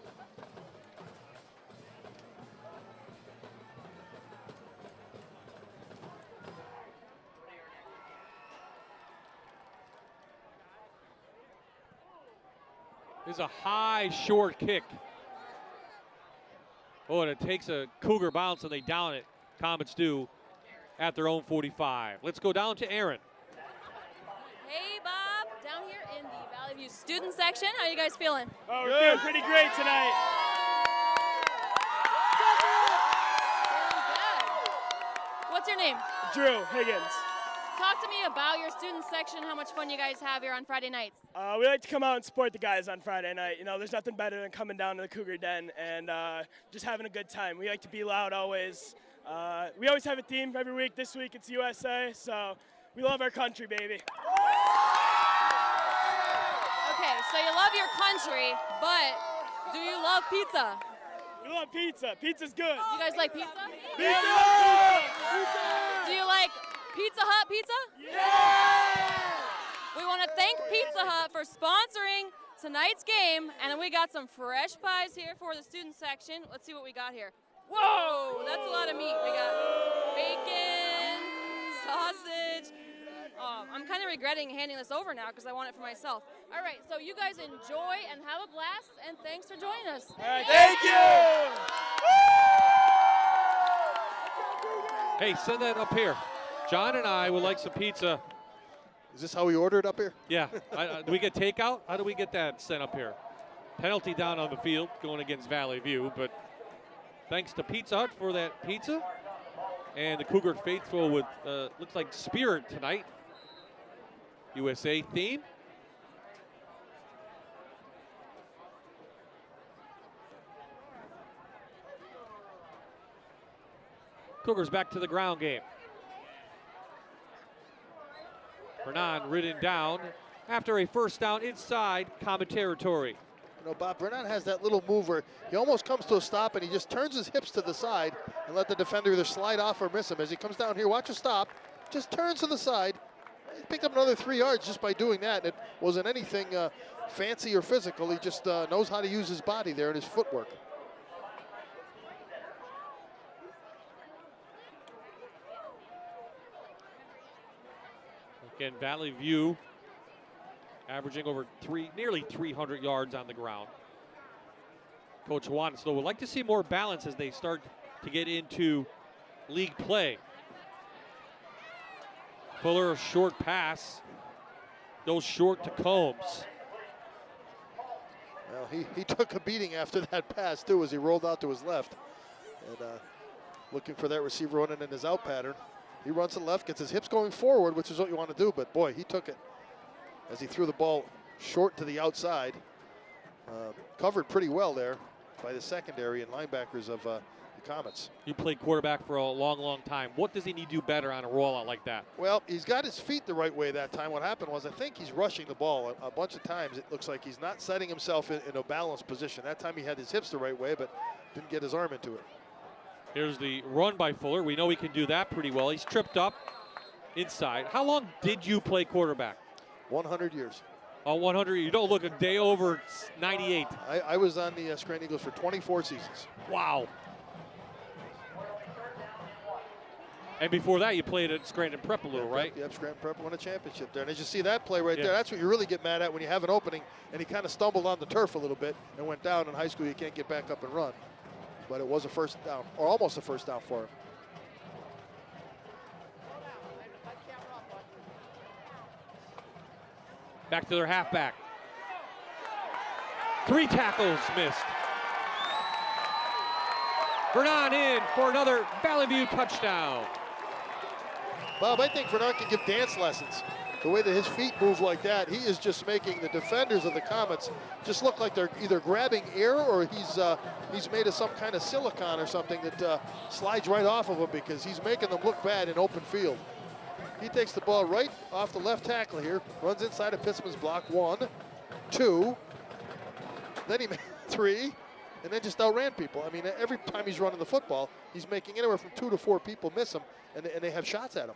There's a high, short kick. Oh, and it takes a Cougar bounce and they down it. Comets do at their own 45. Let's go down to Aaron. Hey, Bob, down here in the Valley View student section. How are you guys feeling? Oh, we're feeling pretty great tonight. Feeling good. What's your name? Drew Higgins. Talk to me about your student section, how much fun you guys have here on Friday nights. We like to come out and support the guys on Friday night. You know, there's nothing better than coming down to the Cougar Den and just having a good time. We like to be loud always. We always have a theme every week. This week it's USA, so we love our country, baby. Okay, so you love your country, but do you love pizza? We love pizza. Pizza's good. You guys like pizza? Pizza! Do you like Pizza Hut pizza? Yeah! We want to thank Pizza Hut for sponsoring tonight's game, and then we got some fresh pies here for the student section. Let's see what we got here. Whoa, that's a lot of meat. We got bacon, sausage. I'm kind of regretting handing this over now because I want it for myself. All right, so you guys enjoy and have a blast, and thanks for joining us. All right, thank you! Hey, send that up here. John and I would like some pizza. Is this how we order it up here? Yeah. Do we get takeout? How do we get that sent up here? Penalty down on the field going against Valley View, but thanks to Pizza Hut for that pizza. And the Cougar faithful with, looks like Spirit tonight. USA theme. Cougars back to the ground game. Brennan ridden down after a first down inside Comet territory. You know, Bob, Brennan has that little move where he almost comes to a stop and he just turns his hips to the side and let the defender either slide off or miss him. As he comes down here, watch a stop, just turns to the side. He picked up another 3 yards just by doing that. It wasn't anything fancy or physical. He just knows how to use his body there and his footwork. Again, Valley View averaging over nearly 300 yards on the ground. Coach Watts, though, would like to see more balance as they start to get into league play. Fuller, a short pass, goes short to Combs. Well, he took a beating after that pass, too, as he rolled out to his left. And looking for that receiver running in his out pattern. He runs to the left, gets his hips going forward, which is what you want to do, but boy, he took it as he threw the ball short to the outside. Covered pretty well there by the secondary and linebackers of the Comets. You played quarterback for a long, long time. What does he need to do better on a rollout like that? Well, he's got his feet the right way that time. What happened was I think he's rushing the ball a bunch of times. It looks like he's not setting himself in a balanced position. That time he had his hips the right way, but didn't get his arm into it. Here's the run by Fuller. We know he can do that pretty well. He's tripped up inside. How long did you play quarterback? 100 years. On 100, you don't look a day over 98. I was on the Scranton Eagles for 24 seasons. Wow. And before that, you played at Scranton Prep a little, right? Yep, Scranton Prep won a championship there. And as you see that play right Yeah. there, that's what you really get mad at when you have an opening and he kind of stumbled on the turf a little bit and went down. In high school, you can't get back up and run. But it was a first down, or almost a first down for him. Back to their halfback. 3 tackles missed. Vernon in for another Valley View touchdown. Bob, I think Vernon can give dance lessons. The way that his feet move like that, he is just making the defenders of the Comets just look like they're either grabbing air or he's made of some kind of silicone or something that slides right off of him because he's making them look bad in open field. He takes the ball right off the left tackle here, runs inside of Pissman's block. 1, 2, then he made 3, and then just outran people. I mean, every time he's running the football, he's making anywhere from 2 to 4 people miss him, and they have shots at him.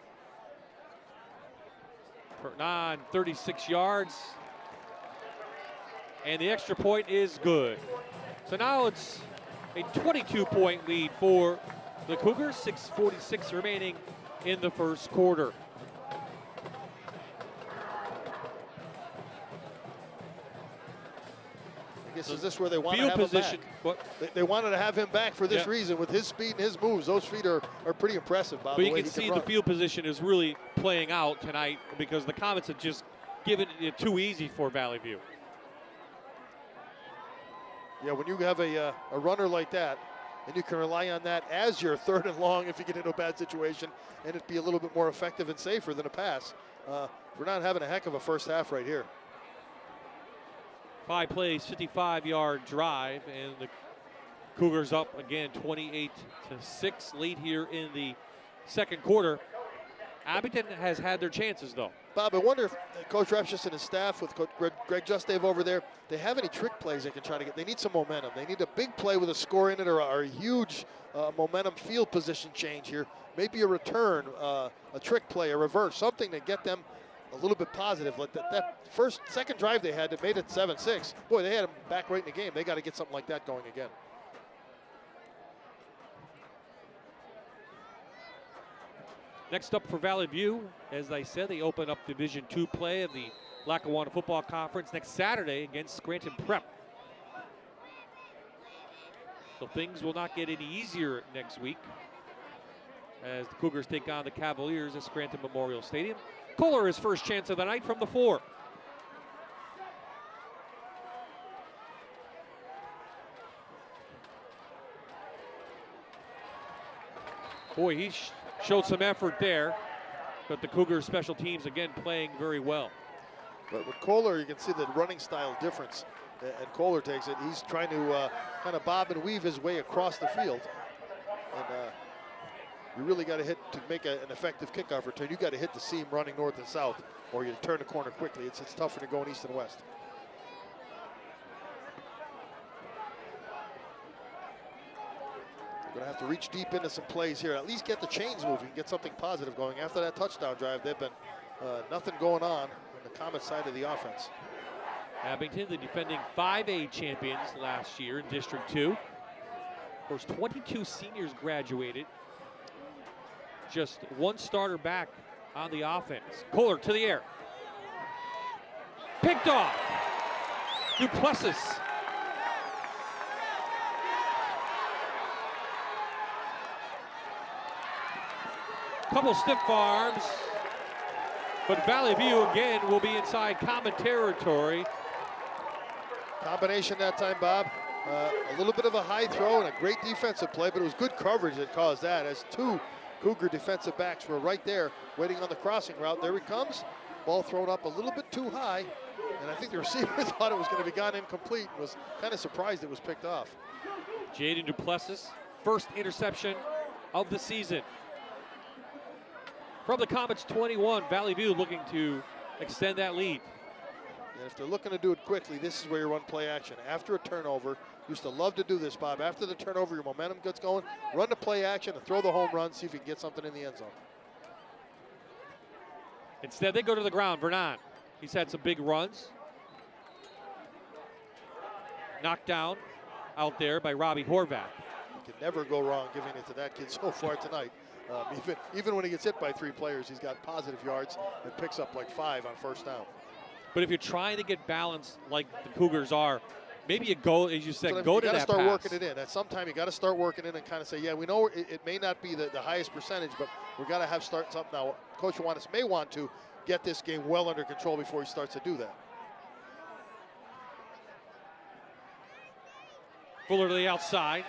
Vernon, 36 yards. And the extra point is good. So now it's a 22-point lead for the Cougars. 6:46 remaining in the first quarter. I guess is this where they want to have position, him back? They wanted to have him back for this reason. With his speed and his moves, those feet are pretty impressive, by but the you way can he see run. the field position is really playing out tonight because the Comets have just given it too easy for Valley View. Yeah, when you have a runner like that, and you can rely on that as your 3rd and long if you get into a bad situation, and it'd be a little bit more effective and safer than a pass. We're not having a heck of a first half right here. 5 plays, 55-yard drive, and the Cougars up again 28-6 late here in the second quarter. Abington has had their chances, though. Bob, I wonder if Coach Repchus and his staff with Coach Greg Justave over there, they have any trick plays they can try to get. They need some momentum. They need a big play with a score in it or a huge momentum field position change here. Maybe a return, a trick play, a reverse, something to get them a little bit positive. Like that second drive they had that made it 7-6. Boy, they had them back right in the game. They got to get something like that going again. Next up for Valley View, as I said, they open up Division II play of the Lackawanna Football Conference next Saturday against Scranton Prep. So things will not get any easier next week as the Cougars take on the Cavaliers at Scranton Memorial Stadium. Kohler, his first chance of the night from the 4. Boy, he showed some effort there, but the Cougars special teams again playing very well. But with Kohler, you can see the running style difference, and Kohler takes it. He's trying to kind of bob and weave his way across the field, and you really got to hit to make an effective kickoff return. You got to hit the seam running north and south, or you turn the corner quickly. It's tougher than going east and west. Going to have to reach deep into some plays here. At least get the chains moving, get something positive going. After that touchdown drive, they've been nothing going on the Comet side of the offense. Abington, the defending 5A champions last year in District 2. Of course, 22 seniors graduated. Just one starter back on the offense. Kohler to the air. Picked off. Duplessis. Couple stiff arms, but Valley View again will be inside Comet territory. Combination that time, Bob. A little bit of a high throw and a great defensive play, but it was good coverage that caused that, as 2 Cougar defensive backs were right there waiting on the crossing route. There he comes. Ball thrown up a little bit too high, and I think the receiver thought it was going to be gone incomplete and was kind of surprised it was picked off. Jaden Duplessis, first interception of the season. From the Comets 21, Valley View looking to extend that lead. And if they're looking to do it quickly, this is where you run play action. After a turnover, used to love to do this, Bob. After the turnover, your momentum gets going. Run the play action and throw the home run, see if you can get something in the end zone. Instead, they go to the ground. Vernon, he's had some big runs. knocked down out there by Robbie Horvath. You can never go wrong giving it to that kid so far tonight. Even when he gets hit by 3 players, he's got positive yards and picks up like 5 on first down. But if you're trying to get balance like the Cougars are, maybe you go, as you said, So go to that You got to start pass. working it in. At some time, you got to start working in and kind of say, yeah, we know it may not be the highest percentage, but we got to have start something now. Coach Juanis may want to get this game well under control before he starts to do that. Fuller to the outside.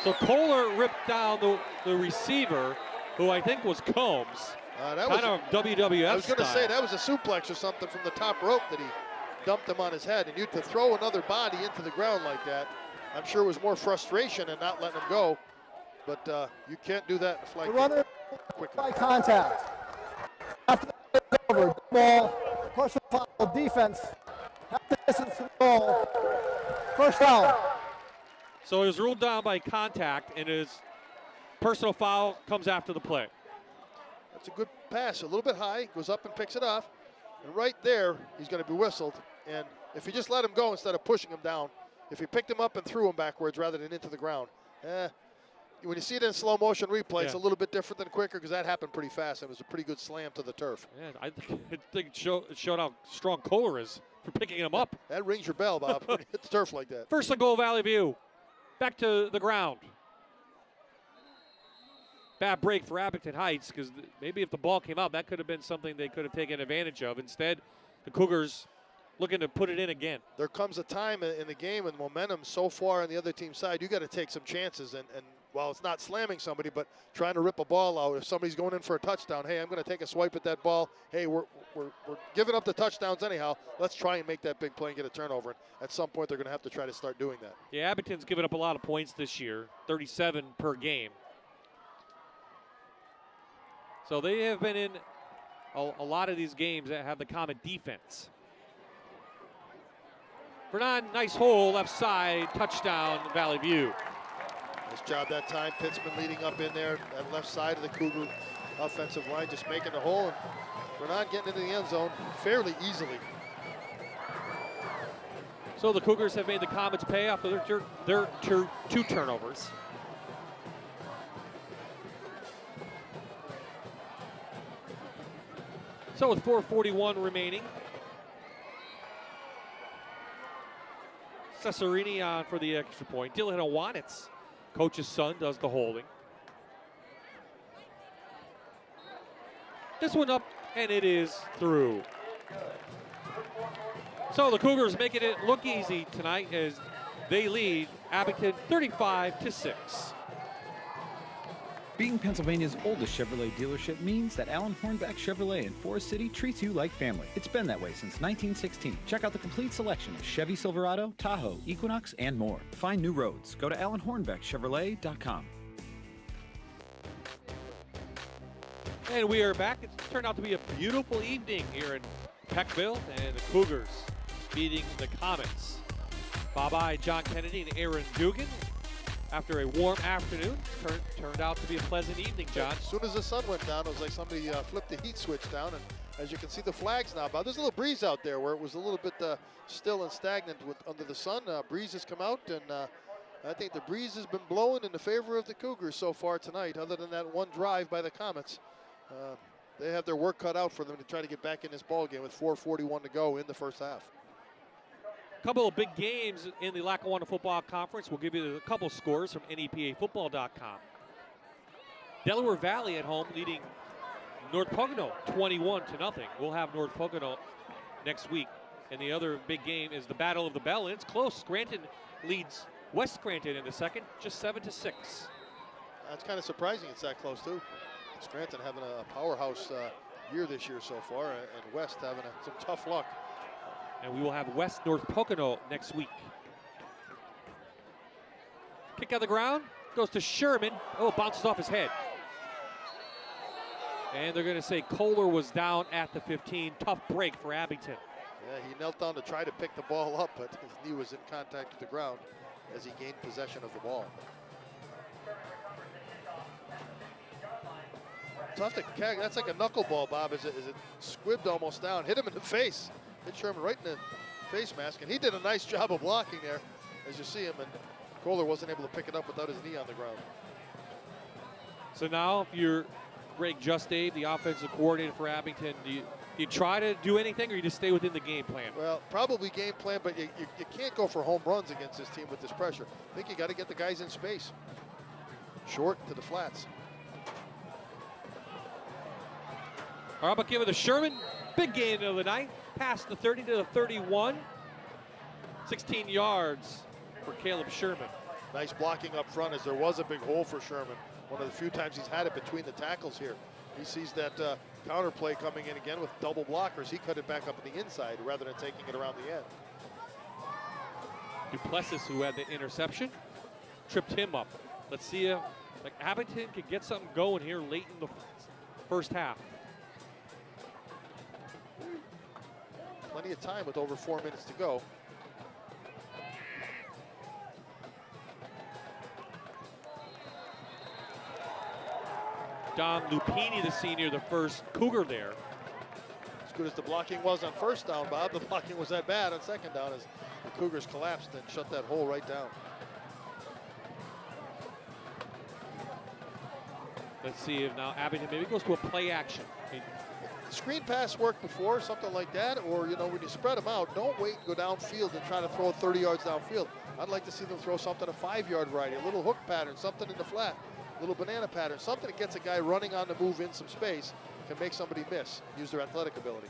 So Kohler ripped down the receiver, who I think was Combs. Kind of WWF I was going to style. say that was a suplex or something from the top rope that he dumped him on his head. And to throw another body into the ground like that, I'm sure it was more frustration and not letting him go. But you can't do that in a flight. The runner quickly. by contact. After the over, ball, personal foul, defense, half the distance to the ball, first down. So he was ruled down by contact, and his personal foul comes after the play. That's a good pass, a little bit high, goes up and picks it off. And right there, he's going to be whistled. And if you just let him go instead of pushing him down, if he picked him up and threw him backwards rather than into the ground, when you see it in slow motion replay, it's a little bit different than quicker because that happened pretty fast. It was a pretty good slam to the turf. Yeah, I think it showed how strong Kohler is for picking him up. That rings your bell, Bob, when you hit the turf like that. First and goal, Valley View. Back to the ground. Bad break for Abington Heights, because maybe if the ball came out, that could have been something they could have taken advantage of. Instead, the Cougars looking to put it in again. There comes a time in the game when momentum so far on the other team's side, you got to take some chances. And while it's not slamming somebody, but trying to rip a ball out. If somebody's going in for a touchdown, hey, I'm going to take a swipe at that ball. Hey, we're giving up the touchdowns anyhow. Let's try and make that big play and get a turnover. And at some point, they're going to have to try to start doing that. Yeah, Abington's given up a lot of points this year, 37 per game. So they have been in a lot of these games that have the common defense. Vernon, nice hole, left side, touchdown, Valley View. Nice job that time. Pittsman leading up in there, that left side of the Cougar offensive line, just making the hole. And Vernon getting into the end zone fairly easily. So the Cougars have made the Comets pay off their two turnovers. So with 4:41 remaining, Cesarini on for the extra point. Dylan Awanitz, coach's son, does the holding. This one up, and it is through. So the Cougars making it look easy tonight as they lead Abington 35-6. Being Pennsylvania's oldest Chevrolet dealership means that Alan Hornback Chevrolet in Forest City treats you like family. It's been that way since 1916. Check out the complete selection of Chevy Silverado, Tahoe, Equinox, and more. Find new roads. Go to alanhornbackchevrolet.com. And we are back. It's turned out to be a beautiful evening here in Peckville, and the Cougars beating the Comets. Bye-bye, John Kennedy and Aaron Dugan. After a warm afternoon, turned out to be a pleasant evening, John. As soon as the sun went down, it was like somebody flipped the heat switch down. And as you can see the flags now, Bob, there's a little breeze out there where it was a little bit still and stagnant under the sun. Breeze has come out, and I think the breeze has been blowing in the favor of the Cougars so far tonight, other than that one drive by the Comets. They have their work cut out for them to try to get back in this ball game with 4:41 to go in the first half. Couple of big games in the Lackawanna Football Conference. We'll give you a couple scores from NEPAfootball.com. Delaware Valley at home leading North Pocono 21-0. We'll have North Pocono next week. And the other big game is the Battle of the Bell, and it's close. Scranton leads West Scranton in the second, just 7-6. That's kind of surprising it's that close, too. Scranton having a powerhouse year this year so far, and West having some tough luck. And we will have West North Pocono next week. Kick out of the ground, goes to Sherman. Oh, bounces off his head. And they're going to say Kohler was down at the 15. Tough break for Abington. Yeah, he knelt down to try to pick the ball up, but his knee was in contact with the ground as he gained possession of the ball. Tough to catch. That's like a knuckleball, Bob. Is it squibbed almost down? Hit him in the face. Hit Sherman right in the face mask, and he did a nice job of blocking there, as you see him, and Kohler wasn't able to pick it up without his knee on the ground. So now, if you're Greg Justave, the offensive coordinator for Abington, do you try to do anything, or you just stay within the game plan? Well, probably game plan, but you can't go for home runs against this team with this pressure. I think you got to get the guys in space. Short to the flats. All right, but give it to Sherman. Big gain of the night. Past the 30 to the 31. 16 yards for Caleb Sherman. Nice blocking up front, as there was a big hole for Sherman. One of the few times he's had it between the tackles here. He sees that counter play coming in again with double blockers. He cut it back up on the inside rather than taking it around the end. Duplessis, who had the interception, tripped him up. Let's see if Abington could get something going here late in the first half. Plenty of time with over 4 minutes to go. Don Lupini, the senior, the first Cougar there. As good as the blocking was on first down, Bob, the blocking was that bad on second down as the Cougars collapsed and shut that hole right down. Let's see if now Abington maybe goes to a play action. Screen pass worked before, something like that, or when you spread them out, don't wait and go downfield and try to throw it 30 yards downfield. I'd like to see them throw something a 5-yard variety, a little hook pattern, something in the flat, a little banana pattern, something that gets a guy running on the move in some space, can make somebody miss, use their athletic ability.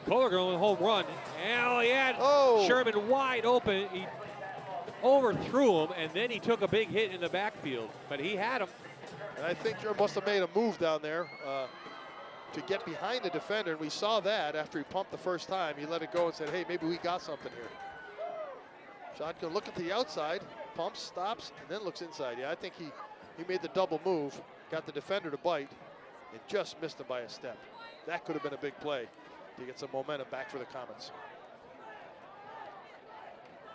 Kohler going home run. And he had Sherman wide open. He overthrew him, and then he took a big hit in the backfield, but he had him. And I think Sherman must have made a move down there to get behind the defender, and we saw that after he pumped the first time. He let it go and said, hey, maybe we got something here. Shotgun looking to the outside, pumps, stops, and then looks inside. Yeah, I think he made the double move, got the defender to bite, and just missed him by a step. That could have been a big play to get some momentum back for the Comets.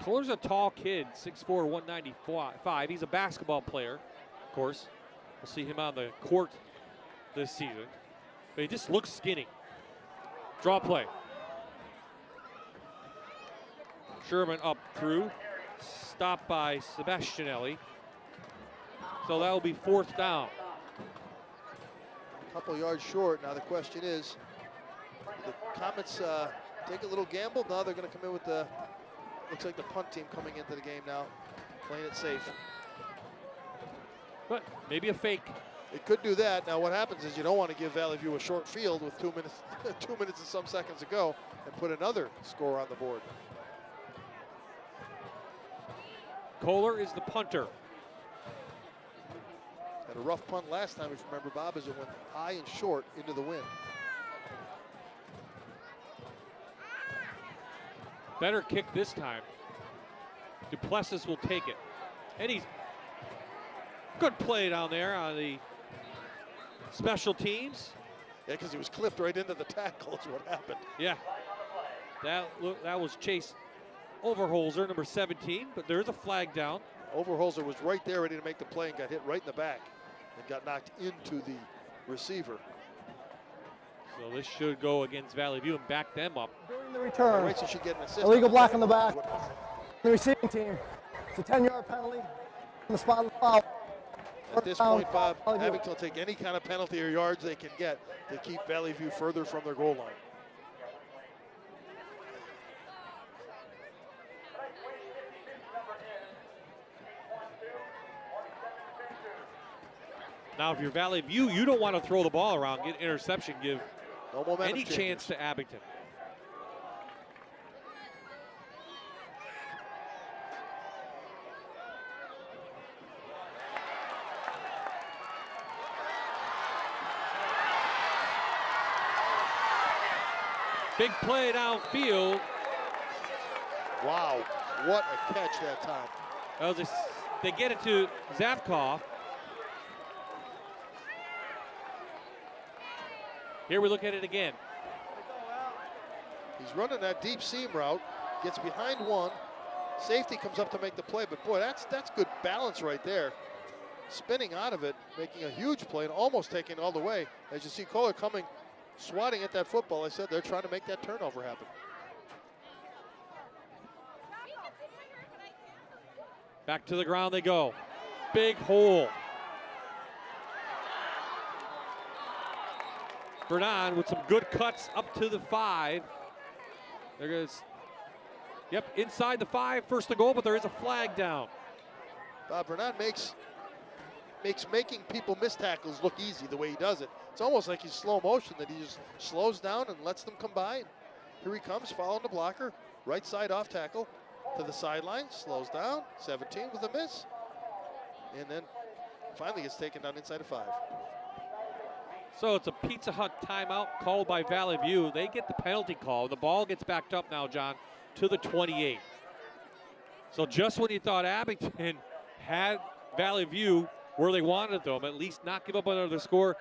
Kohler's a tall kid, 6'4", 195. He's a basketball player, of course. We'll see him on the court this season. But he just looks skinny. Draw play. Sherman up through. Stopped by Sebastianelli. So that will be 4th down. A couple yards short. Now the question is, the Comets take a little gamble. Now they're going to come in with the, looks like the punt team coming into the game now, playing it safe. But maybe a fake. It could do that. Now what happens is you don't want to give Valley View a short field with 2 minutes, 2 minutes and some seconds to go and put another score on the board. Kohler is the punter. Had a rough punt last time, if you remember, Bob, as it went high and short into the wind. Better kick this time. Duplessis will take it. And he's good play down there on the special teams. Yeah, because he was clipped right into the tackle is what happened. Yeah, that was Chase Overholzer, number 17, but there's a flag down. Overholzer was right there ready to make the play and got hit right in the back and got knocked into the receiver. So this should go against Valley View and back them up. During the return, Right, so she get an assist. illegal block on the back. The receiving team, it's a 10-yard penalty on the spot of the foul. At this point, Bob, Abington will take any kind of penalty or yards they can get to keep Valley View further from their goal line. Now, if you're Valley View, you don't want to throw the ball around, get interception, give No momentum any changes. chance to Abington. Big play downfield. Wow, what a catch that time. They get it to Zavkov. Here we look at it again. He's running that deep seam route, gets behind one. Safety comes up to make the play, but boy, that's good balance right there. spinning out of it, making a huge play and almost taking it all the way. As you see Kohler coming, swatting at that football, I said they're trying to make that turnover happen. Back to the ground they go. Big hole. Vernon with some good cuts up to the 5. There goes, yep, inside the 5, first and goal, but there is a flag down. Bob Vernon makes making people miss tackles look easy the way he does it. It's almost like he's slow motion, that he just slows down and lets them come by. And here he comes, following the blocker, right side off tackle to the sideline, slows down, 17 with a miss, and then finally gets taken down inside of 5. So it's a Pizza Hut timeout called by Valley View. They get the penalty call. The ball gets backed up now, John, to the 28. So just when you thought Abington had Valley View where they wanted them, at least not give up another score,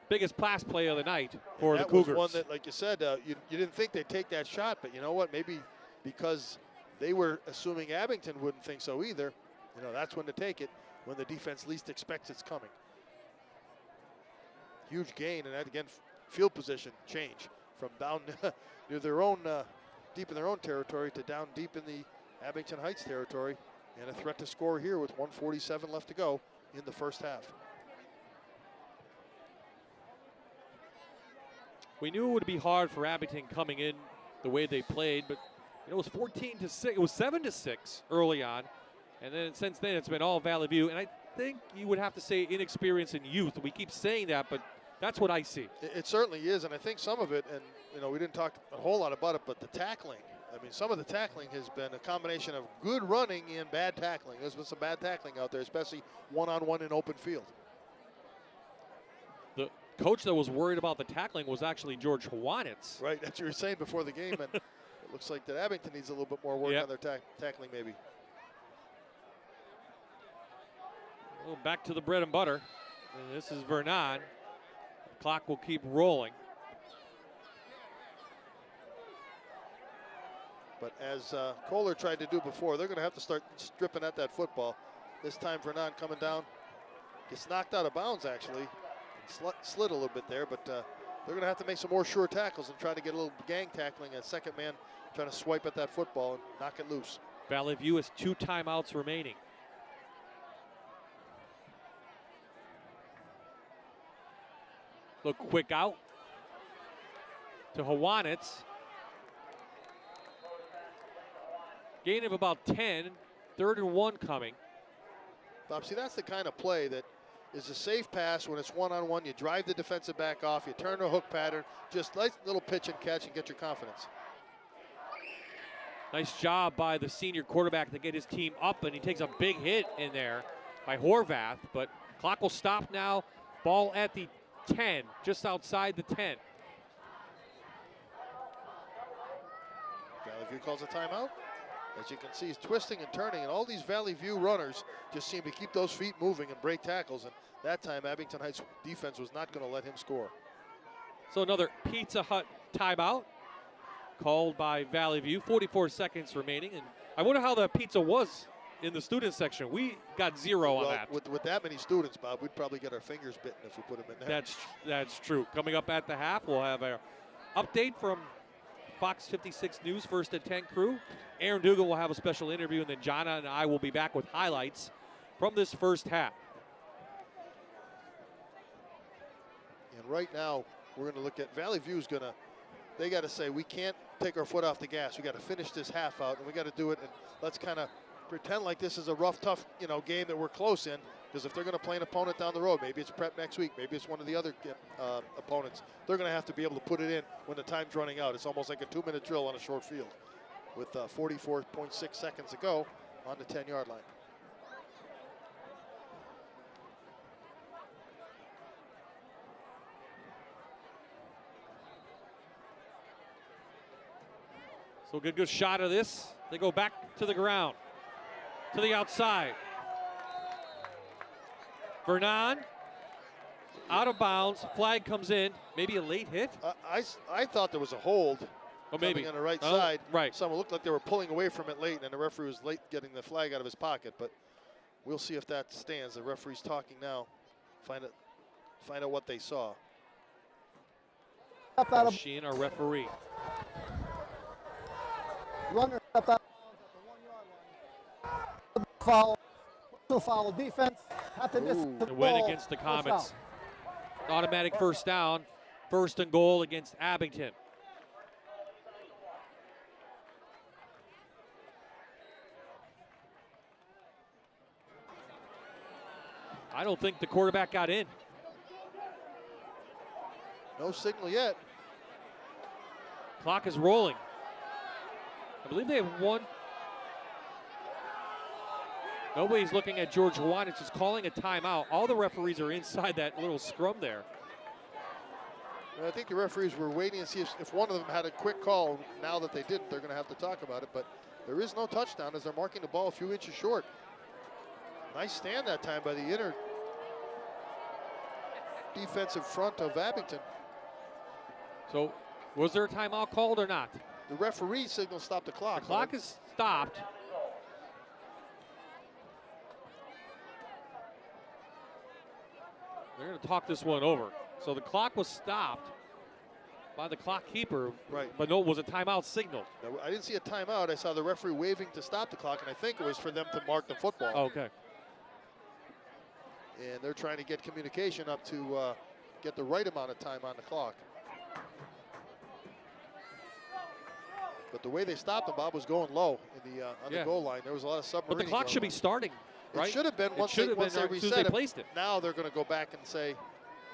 biggest pass play of the night for the Cougars. That was one that, like you said, you didn't think they'd take that shot, but you know what? Maybe because they were assuming Abington wouldn't think so either, you know, that's when to take it, when the defense least expects it's coming. Huge gain, and that again, field position change from down near their own, deep in their own territory to down deep in the Abington Heights territory, and a threat to score here with 1:47 left to go in the first half. We knew it would be hard for Abington coming in the way they played, but you know, it was 14-6. It was 7-6 early on, and then since then it's been all Valley View. And I think you would have to say inexperience and youth. We keep saying that, but that's what I see. It certainly is, and I think some of it, and you know, we didn't talk a whole lot about it, but the tackling. I mean, some of the tackling has been a combination of good running and bad tackling. There's been some bad tackling out there, especially one-on-one in open field. The coach that was worried about the tackling was actually George Hwanitz. Right, that's what you were saying before the game, and it looks like that Abington needs a little bit more work on their tackling maybe. Well, back to the bread and butter. And this is Vernon. The clock will keep rolling. But as Kohler tried to do before, they're going to have to start stripping at that football. This time Vernon coming down, gets knocked out of bounds actually, and slid a little bit there, but they're going to have to make some more sure tackles and try to get a little gang tackling. A second man trying to swipe at that football and knock it loose. Valley View has 2 timeouts remaining. Look quick out to Hwanitz. Gain of about 10, 3rd and 1 coming. Bob, see, that's the kind of play that is a safe pass when it's one-on-one. You drive the defensive back off, you turn a hook pattern, just nice little pitch and catch and get your confidence. Nice job by the senior quarterback to get his team up, and he takes a big hit in there by Horvath, but clock will stop now. Ball at the 10, just outside the 10. Valley View calls a timeout. As you can see, he's twisting and turning, and all these Valley View runners just seem to keep those feet moving and break tackles, and that time Abington Heights defense was not going to let him score. So another Pizza Hut timeout called by Valley View. 44 seconds remaining, and I wonder how the pizza was in the student section. We got 0 on that. With that many students, Bob, we'd probably get our fingers bitten if we put them in there. That's true. Coming up at the half, we'll have an update from Fox 56 News First and 10 crew. Aaron Dugan will have a special interview, and then Jonna and I will be back with highlights from this first half. And right now, we're going to look at Valley View's going to, they got to say, we can't take our foot off the gas. We got to finish this half out, and we got to do it, and let's kind of pretend like this is a rough, tough, game that we're close in, because if they're going to play an opponent down the road, maybe it's Prep next week, maybe it's one of the other opponents, they're going to have to be able to put it in when the time's running out. It's almost like a 2-minute drill on a short field with 44.6 seconds to go on the 10-yard line. So good shot of this. They go back to the ground, to the outside. Vernon out of bounds. Flag comes in. Maybe a late hit. I thought there was a hold. Maybe on the right side. Right. Someone looked like they were pulling away from it late, and the referee was late getting the flag out of his pocket. But we'll see if that stands. The referee's talking now. Find out what they saw. Sheen, our referee. Runner stepped out of bounds at the 1 yard line. Foul. Personal foul. Defense at the distance. The win against the Comets. Automatic first down. 1st and goal against Abington. I don't think the quarterback got in. No signal yet. Clock is rolling. I believe they have one. Nobody's looking at George Hawanic. Is calling a timeout. All the referees are inside that little scrum there. I think the referees were waiting to see if one of them had a quick call. Now that they didn't, they're going to have to talk about it. But there is no touchdown as they're marking the ball a few inches short. Nice stand that time by the inner defensive front of Abington. So, was there a timeout called or not? The referee signal stopped the clock. The clock is stopped. They're going to talk this one over. So the clock was stopped by the clock keeper, right? But no, it was a timeout signal. No, I didn't see a timeout. I saw the referee waving to stop the clock, and I think it was for them to mark the football. Oh, okay. And they're trying to get communication up to get the right amount of time on the clock. But the way they stopped him, Bob, was going low in the on the goal line. There was a lot of submarine. But the clock should be starting, right? It should have been once they reset it. Now they're going to go back and say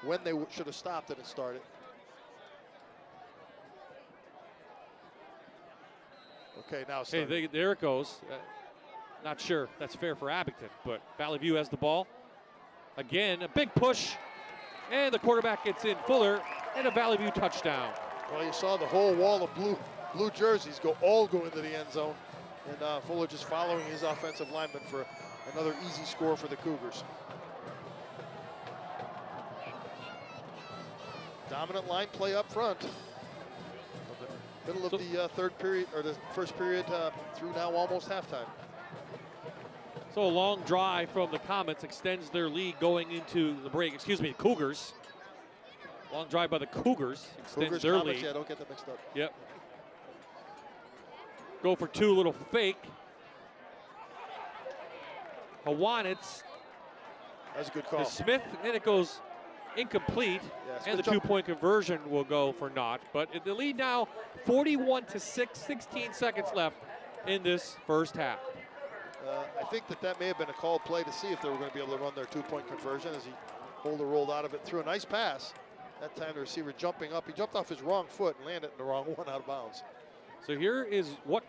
when they should have stopped it and started. Okay, now hey, there it goes. Not sure that's fair for Abington, but Valley View has the ball. Again, a big push, and the quarterback gets in Fuller, and a Valley View touchdown. Well, you saw the whole wall of blue jerseys go into the end zone, and Fuller just following his offensive lineman for another easy score for the Cougars. Dominant line play up front. Middle of the third period, or the first period through now almost halftime. So a long drive from the Comets extends their lead going into the break. Excuse me, Cougars. Long drive by the Cougars extends their lead. Yeah, don't get them mixed up. Yep. Go for two, little fake. Hawanic. That's a good call. Smith, and it goes incomplete, and the two-point conversion will go for naught. But the lead now, 41-6, 16 seconds left in this first half. I think that may have been a called play to see if they were going to be able to run their two-point conversion as Holder rolled out of it, threw a nice pass. That time the receiver jumping up. He jumped off his wrong foot and landed in the wrong one out of bounds. So here is what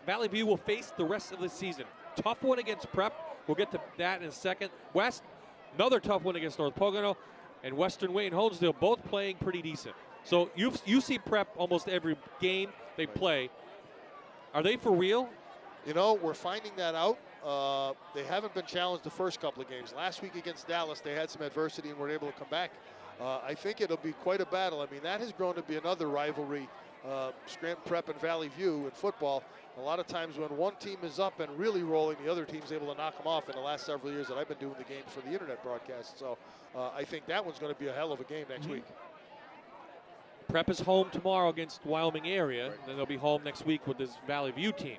Valley View will face the rest of the season. Tough one against Prep. We'll get to that in a second. West, another tough one against North Pocono. And Western Wayne Honesdale both playing pretty decent. So you see Prep almost every game they play. Are they for real? You know, we're finding that out. They haven't been challenged the first couple of games. Last week against Dallas, they had some adversity and were able to come back. I think it'll be quite a battle. I mean, that has grown to be another rivalry, Scranton Prep and Valley View in football. A lot of times when one team is up and really rolling, the other team's able to knock them off in the last several years that I've been doing the games for the internet broadcast. So I think that one's going to be a hell of a game next week. Prep is home tomorrow against Wyoming area. Right. Then they'll be home next week with this Valley View team.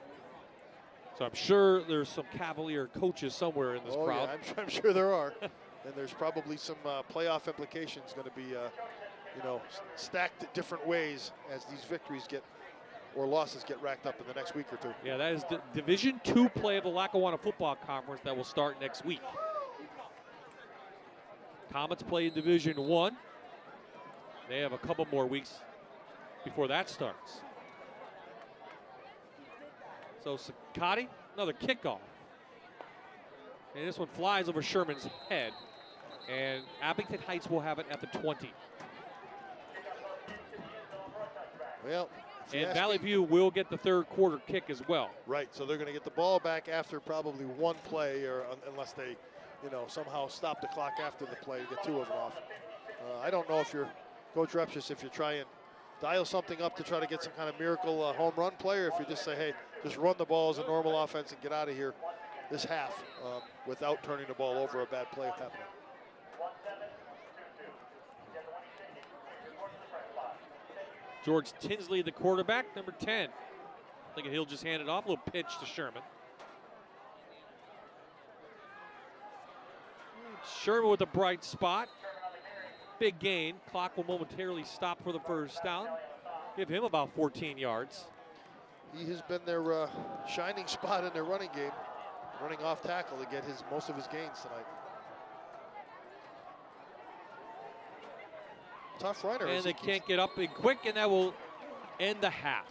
So I'm sure there's some Cavalier coaches somewhere in this crowd. Yeah, I'm sure there are. And there's probably some playoff implications going to be, stacked different ways as these victories or losses get racked up in the next week or two. Yeah, that is the Division II play of the Lackawanna Football Conference that will start next week. Comets play in Division I. They have a couple more weeks before that starts. So Sakati, another kickoff. And this one flies over Sherman's head. And Abington Heights will have it at the 20. Well, and Valley View will get the third quarter kick as well. Right, so they're going to get the ball back after probably one play, or unless they, somehow stop the clock after the play to get two of them off. I don't know if you're, Coach Repshis, if you try and dial something up to try to get some kind of miracle home run play, or if you just say, hey, just run the ball as a normal offense and get out of here. this half without turning the ball over, a bad play happening. George Tinsley, the quarterback, number 10. Thinking he'll just hand it off. A little pitch to Sherman. Sherman with a bright spot. Big gain. Clock will momentarily stop for the first down. Give him about 14 yards. He has been their shining spot in their running game, running off tackle to get most of his gains tonight. Tough runner. And they can't get up and quick, and that will end the half.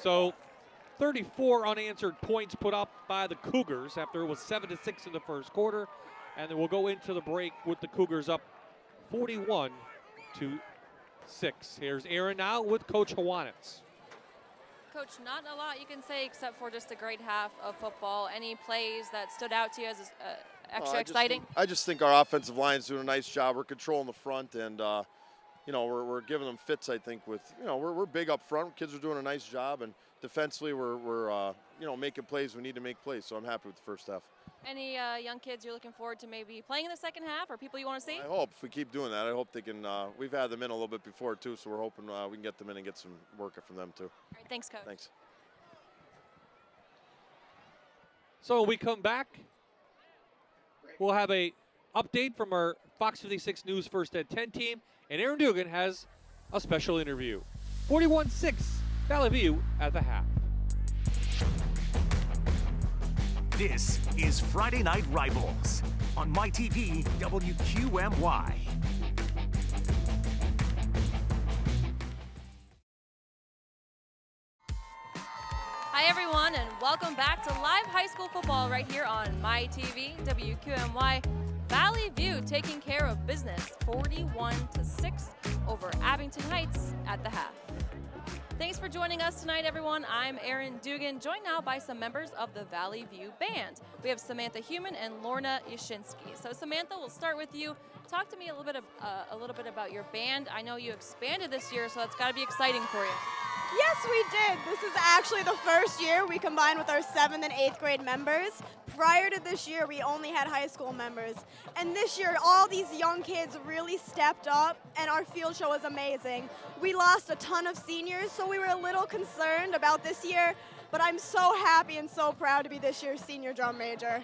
So 34 unanswered points put up by the Cougars after it was 7-6 in the first quarter. And then we'll go into the break with the Cougars up 41-6. Here's Aaron now with Coach Hawanitz. Coach, not a lot you can say except for just a great half of football. Any plays that stood out to you as extra exciting? I just think our offensive line's doing a nice job. We're controlling the front, and you know, we're giving them fits. I think with, you know, we're big up front. Kids are doing a nice job, and defensively we're you know, making plays. We need to make plays. So I'm happy with the first half. Any young kids you're looking forward to maybe playing in the second half, or people you want to see? I hope if we keep doing that, I hope they can. We've had them in a little bit before too, so we're hoping we can get them in and get some work from them too. All right, thanks, Coach. Thanks. So when we come back, we'll have a update from our Fox 56 News First at 10 team, and Aaron Dugan has a special interview. 41-6, Valley View at the half. This is Friday Night Rivals on MyTV WQMY. Hi everyone, and welcome back to live high school football right here on MyTV WQMY. Valley View taking care of business 41-6 over Abington Heights at the half. Thanks for joining us tonight, everyone. I'm Aaron Dugan, joined now by some members of the Valley View Band. We have Samantha Human and Lorna Yashinsky. So Samantha, we'll start with you. Talk to me a little bit about your band. I know you expanded this year, so that's got to be exciting for you. Yes, we did. This is actually the first year we combined with our 7th and 8th grade members. Prior to this year, we only had high school members. And this year, all these young kids really stepped up, and our field show was amazing. We lost a ton of seniors, so we were a little concerned about this year, but I'm so happy and so proud to be this year's senior drum major.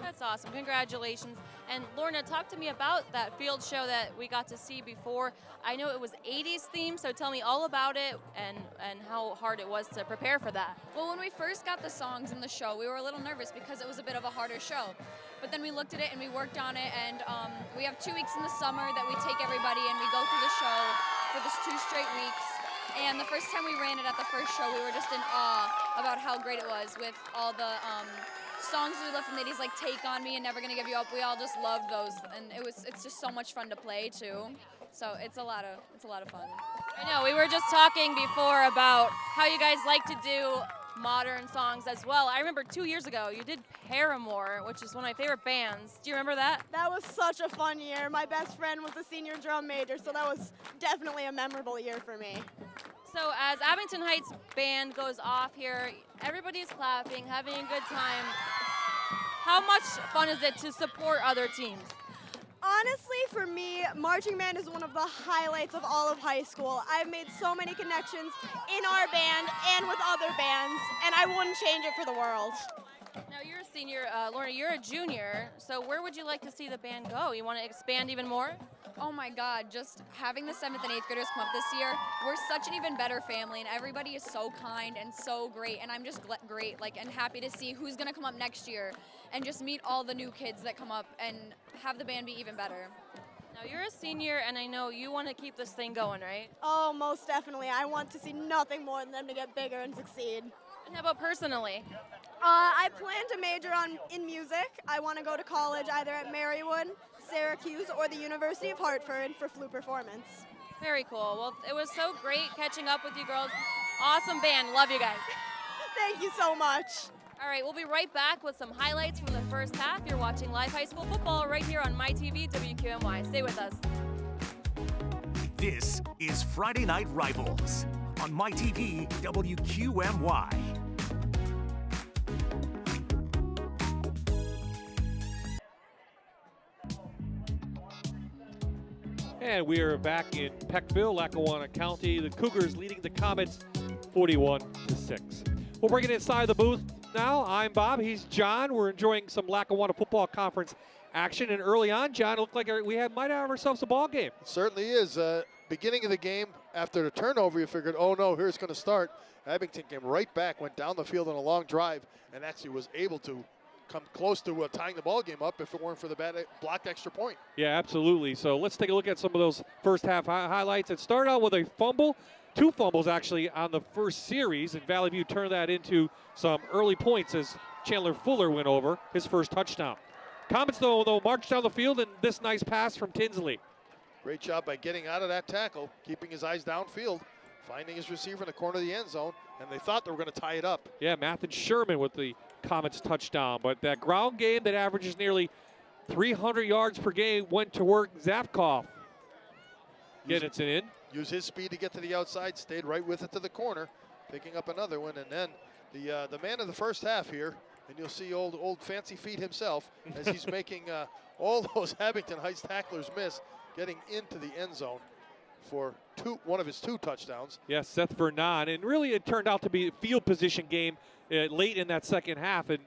That's awesome. Congratulations. And Lorna, talk to me about that field show that we got to see before. I know it was 80s themed, so tell me all about it and how hard it was to prepare for that. Well, when we first got the songs in the show, we were a little nervous because it was a bit of a harder show. But then we looked at it and we worked on it, and we have 2 weeks in the summer that we take everybody and we go through the show for this 2 straight weeks. And the first time we ran it at the first show, we were just in awe about how great it was with all the songs we left from ladies like Take On Me and Never Gonna Give You Up. We all just loved those, and it's just so much fun to play too. So it's a lot of fun. I know, we were just talking before about how you guys like to do modern songs as well. I remember 2 years ago you did Paramore, which is one of my favorite bands. Do you remember that? That was such a fun year. My best friend was a senior drum major, so that was definitely a memorable year for me. So as Abington Heights band goes off here, everybody's clapping, having a good time. How much fun is it to support other teams? Honestly, for me, marching band is one of the highlights of all of high school. I've made so many connections in our band and with other bands, and I wouldn't change it for the world. Now you're a senior, Lorna, you're a junior, so where would you like to see the band go? You want to expand even more? Oh my God, just having the 7th and 8th graders come up this year, we're such an even better family, and everybody is so kind and so great, and I'm just great, and happy to see who's gonna come up next year and just meet all the new kids that come up and have the band be even better. Now you're a senior, and I know you want to keep this thing going, right? Oh, most definitely. I want to see nothing more than them to get bigger and succeed. And how about personally? I plan to major in music. I want to go to college either at Marywood, Syracuse, or the University of Hartford for flute performance. Very cool. Well, it was so great catching up with you girls. Awesome band. Love you guys. Thank you so much. All right, we'll be right back with some highlights from the first half. You're watching live high school football right here on MyTV WQMY. Stay with us. This is Friday Night Rivals on My TV WQMY. And we are back in Peckville, Lackawanna County. The Cougars leading the Comets 41-6. We'll bring it inside the booth now. I'm Bob. He's John. We're enjoying some Lackawanna Football Conference action. And early on, John, it looked like might have ourselves a ball game. It certainly is. Beginning of the game, after the turnover, you figured, oh no, here's going to start. Abington came right back, went down the field on a long drive, and actually was able to come close to tying the ball game up if it weren't for the bad blocked extra point. Yeah, absolutely. So let's take a look at some of those first half highlights. It started out with a fumble, 2 fumbles actually on the first series, and Valley View turned that into some early points as Chandler Fuller went over his first touchdown. Comets, though marched down the field, and this nice pass from Tinsley. Great job by getting out of that tackle, keeping his eyes downfield, finding his receiver in the corner of the end zone, and they thought they were going to tie it up. Yeah, Mathen Sherman with the Comets touchdown, but that ground game that averages nearly 300 yards per game went to work. Zafkoff getting it in. Used his speed to get to the outside, stayed right with it to the corner, picking up another one, and then the man of the first half here, and you'll see old Fancy Feet himself as he's making all those Abington Heights tacklers miss, getting into the end zone for one of his 2 touchdowns. Yes, Seth Vernon, and really it turned out to be a field position game late in that second half, and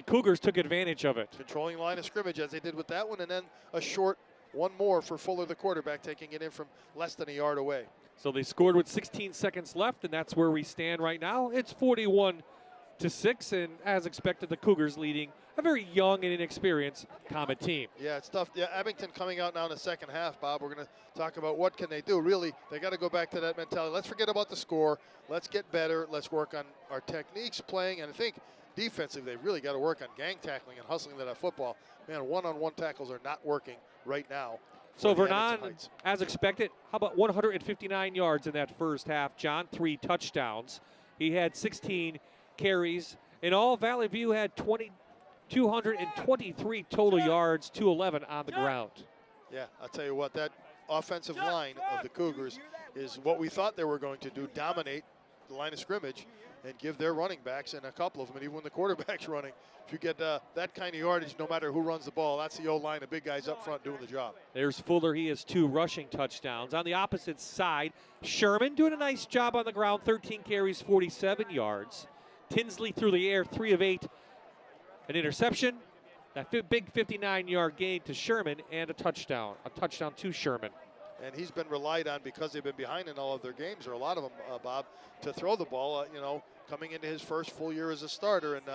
Cougars took advantage of it. Controlling line of scrimmage as they did with that one, and then a short one more for Fuller, the quarterback, taking it in from less than a yard away. So they scored with 16 seconds left, and that's where we stand right now. It's 41-6, and as expected, the Cougars leading a very young and inexperienced Comet team. Yeah, it's tough. Yeah, Abington coming out now in the second half, Bob. We're going to talk about what can they do. Really, they got to go back to that mentality. Let's forget about the score. Let's get better. Let's work on our techniques playing. And I think defensively, they've really got to work on gang tackling and hustling to that football. Man, one-on-one tackles are not working right now. So Vernon, as expected, how about 159 yards in that first half? John, 3 touchdowns. He had 16 carries. In all, Valley View had 223 total yards, 211 on the ground. Yeah, I'll tell you what, that offensive line of the Cougars is what we thought they were going to do, dominate the line of scrimmage and give their running backs, and a couple of them, and even when the quarterback's running, if you get that kind of yardage, no matter who runs the ball, that's the old line, the big guys up front doing the job. There's Fuller. He has 2 rushing touchdowns. On the opposite side, Sherman doing a nice job on the ground, 13 carries, 47 yards. Tinsley through the air, 3 of 8. An interception, that big 59-yard gain to Sherman, and a touchdown to Sherman. And he's been relied on because they've been behind in all of their games, or a lot of them, Bob, to throw the ball, coming into his first full year as a starter. And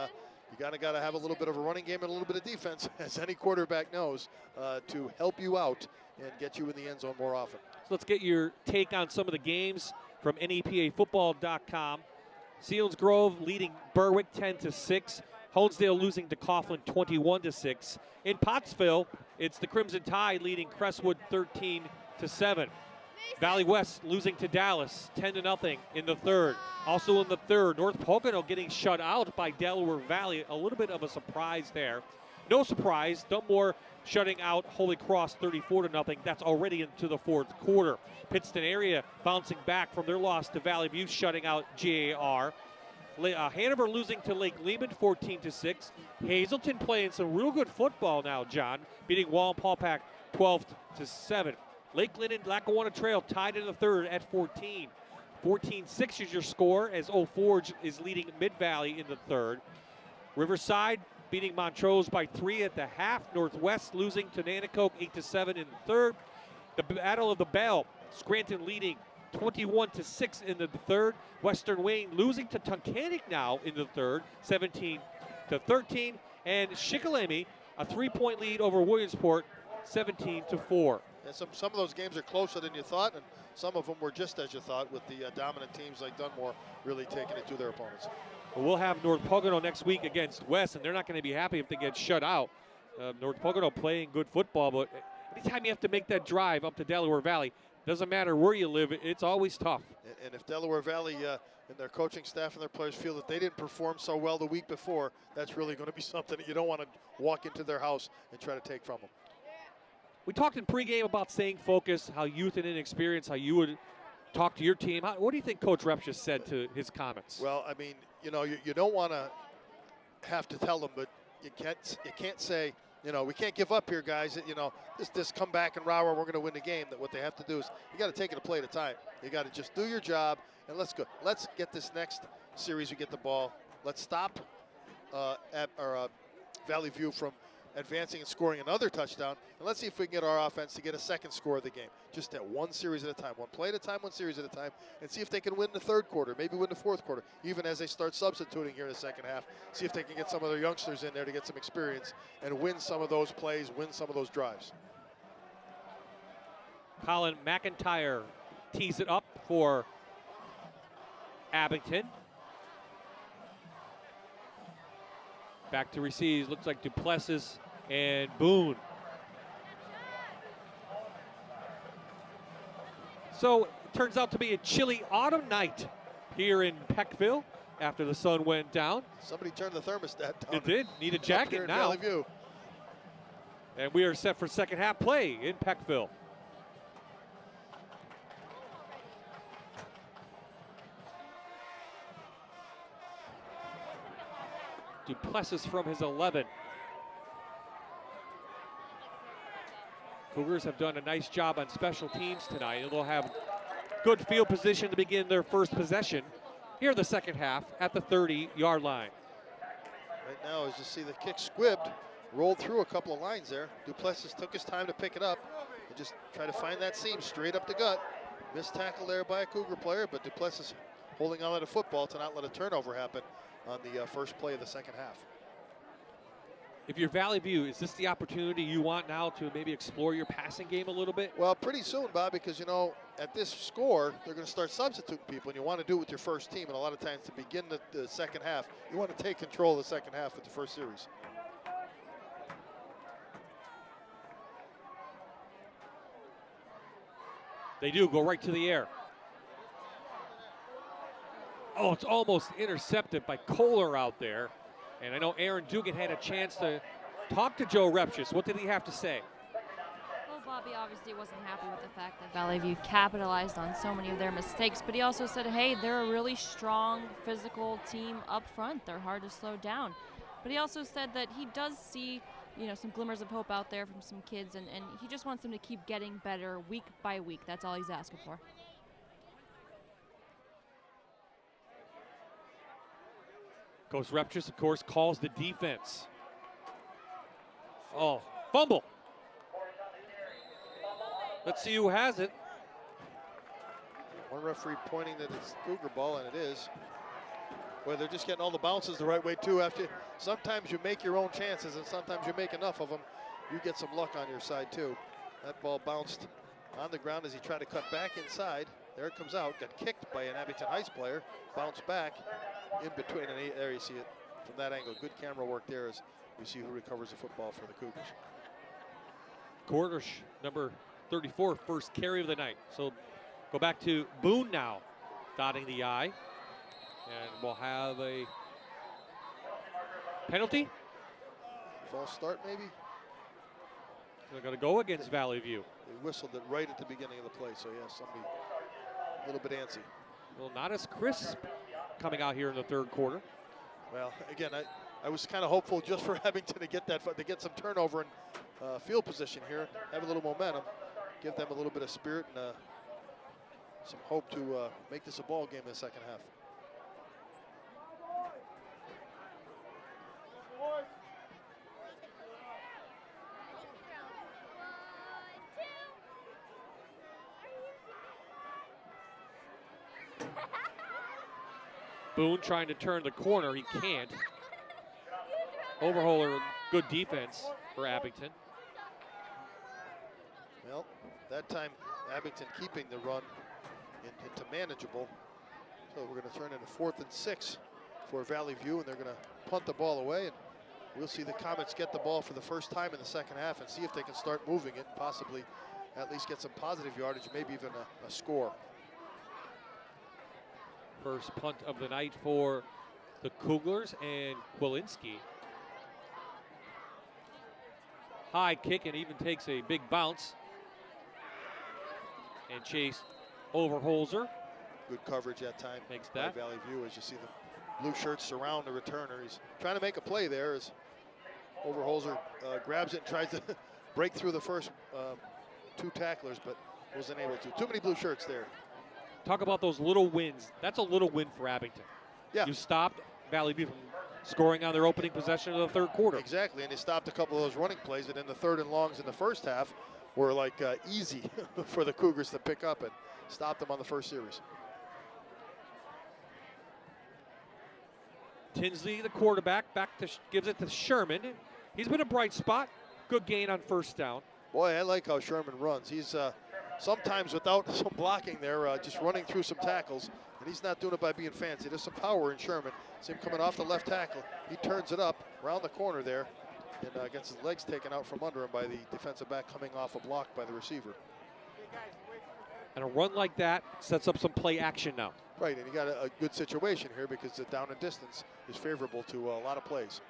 you got to have a little bit of a running game and a little bit of defense, as any quarterback knows, to help you out and get you in the end zone more often. So let's get your take on some of the games from NEPAfootball.com. Selinsgrove leading Berwick 10-6. Honesdale losing to Coughlin 21-6. In Pottsville, it's the Crimson Tide leading Crestwood 13-7. Valley West losing to Dallas 10-0 in the third. Also in the third, North Pocono getting shut out by Delaware Valley. A little bit of a surprise there. No surprise, Dunmore shutting out Holy Cross 34-0. That's already into the fourth quarter. Pittston area bouncing back from their loss to Valley View, shutting out GAR. Hanover losing to Lake Lehman 14-6. Hazelton playing some real good football now, John, beating Wallenpaupack 12-7. Lakeland and Lackawanna Trail tied in the third at 14. 14-6 is your score as Old Forge is leading Mid-Valley in the third. Riverside beating Montrose by 3 at the half. Northwest losing to Nanticoke 8-7 in the third. The Battle of the Bell, Scranton leading 21-6 in the third. Western Wayne losing to Tunkhannock now in the third, 17-13. And Shikellamy, a 3-point lead over Williamsport, 17-4. And some of those games are closer than you thought, and some of them were just as you thought, with the dominant teams like Dunmore really taking it to their opponents. Well, we'll have North Pocono next week against West, and they're not going to be happy if they get shut out. North Pocono playing good football, but anytime you have to make that drive up to Delaware Valley, doesn't matter where you live, it's always tough. And if Delaware Valley and their coaching staff and their players feel that they didn't perform so well the week before, that's really going to be something that you don't want to walk into their house and try to take from them. We talked in pregame about staying focused, how youth and inexperience, how you would talk to your team. What do you think Coach Repsch just said to his comments? Well, I mean, you know, you don't want to have to tell them, but you can't say, you know, we can't give up here, guys. You know, this come back and rah, we're going to win the game. That what they have to do is you got to take it a play at a time. You got to just do your job, and let's go. Let's get this next series. We get the ball. Let's stop Valley View from advancing and scoring another touchdown, and let's see if we can get our offense to get a second score of the game. Just at one series at a time, one play at a time, one series at a time, and see if they can win the third quarter, maybe win the fourth quarter, even as they start substituting here in the second half. See if they can get some of their youngsters in there to get some experience and win some of those plays, win some of those drives. Colin McIntyre tees it up for Abington. Back to receive, looks like Duplessis and Boone. So it turns out to be a chilly autumn night here in Peckville after the sun went down. Somebody turned the thermostat down. It did. Need a jacket now. Valley View. And we are set for second half play in Peckville. Duplessis from his 11. Cougars have done a nice job on special teams tonight, and they'll have good field position to begin their first possession here in the second half at the 30-yard line. Right now, as you see the kick squibbed, rolled through a couple of lines there. Duplessis took his time to pick it up and just try to find that seam straight up the gut. Missed tackle there by a Cougar player, but Duplessis holding on to the football to not let a turnover happen on the first play of the second half. If you're Valley View, is this the opportunity you want now to maybe explore your passing game a little bit? Well, pretty soon, Bob, because, you know, at this score, they're going to start substituting people, and you want to do it with your first team. And a lot of times to begin the second half, you want to take control of the second half with the first series. They do go right to the air. Oh, it's almost intercepted by Kohler out there. And I know Aaron Dugan had a chance to talk to Joe Repsch. What did he have to say? Well, Bobby obviously wasn't happy with the fact that Valley View capitalized on so many of their mistakes, but he also said, hey, they're a really strong physical team up front. They're hard to slow down. But he also said that he does see, you know, some glimmers of hope out there from some kids, and he just wants them to keep getting better week by week. That's all he's asking for. Coach Repsch, of course, calls the defense. Oh, fumble. Let's see who has it. One referee pointing that it's Cougar ball, and it is. Boy, they're just getting all the bounces the right way, too. Sometimes you make your own chances, and sometimes you make enough of them. You get some luck on your side, too. That ball bounced on the ground as he tried to cut back inside. There it comes out. Got kicked by an Abington Heights player. Bounced back in between, and there you see it from that angle. Good camera work there as we see who recovers the football for the Cougars. Cordish, number 34, first carry of the night. So go back to Boone now, dotting the I. And we'll have a penalty. False start, maybe? They're going to go against Valley View. They whistled it right at the beginning of the play, so yeah, somebody a little bit antsy. Well, not as crisp coming out here in the third quarter. Well, again, I was kind of hopeful just for Abington to get some turnover and field position here, have a little momentum, give them a little bit of spirit and some hope to make this a ball game in the second half. Boone trying to turn the corner, he can't. Overholer, good defense for Abington. Well, that time Abington keeping the run into manageable. So we're going to turn into 4th and 6 for Valley View, and they're going to punt the ball away. And we'll see the Comets get the ball for the first time in the second half and see if they can start moving it, and possibly at least get some positive yardage, maybe even a score. First punt of the night for the Cougars and Kwilinski. High kick and even takes a big bounce. And Chase Overholzer Good coverage that time. makes by that. Valley View, as you see the blue shirts surround the returner. He's trying to make a play there as Overholzer grabs it and tries to break through the first two tacklers, but wasn't able to. Too many blue shirts there. Talk about those little wins. That's a little win for Abington. Yeah. You stopped Valley View from scoring on their opening possession of the third quarter. Exactly, and they stopped a couple of those running plays that in the third and longs in the first half were like easy for the Cougars to pick up and stop them on the first series. Tinsley, the quarterback, gives it to Sherman. He's been a bright spot. Good gain on first down. Boy, I like how Sherman runs. He's sometimes without some blocking there, just running through some tackles, and he's not doing it by being fancy. There's some power in Sherman. See him coming off the left tackle. He turns it up around the corner there, and gets his legs taken out from under him by the defensive back coming off a block by the receiver. And a run like that sets up some play action now. Right, and you got a good situation here because the down and distance is favorable to a lot of plays.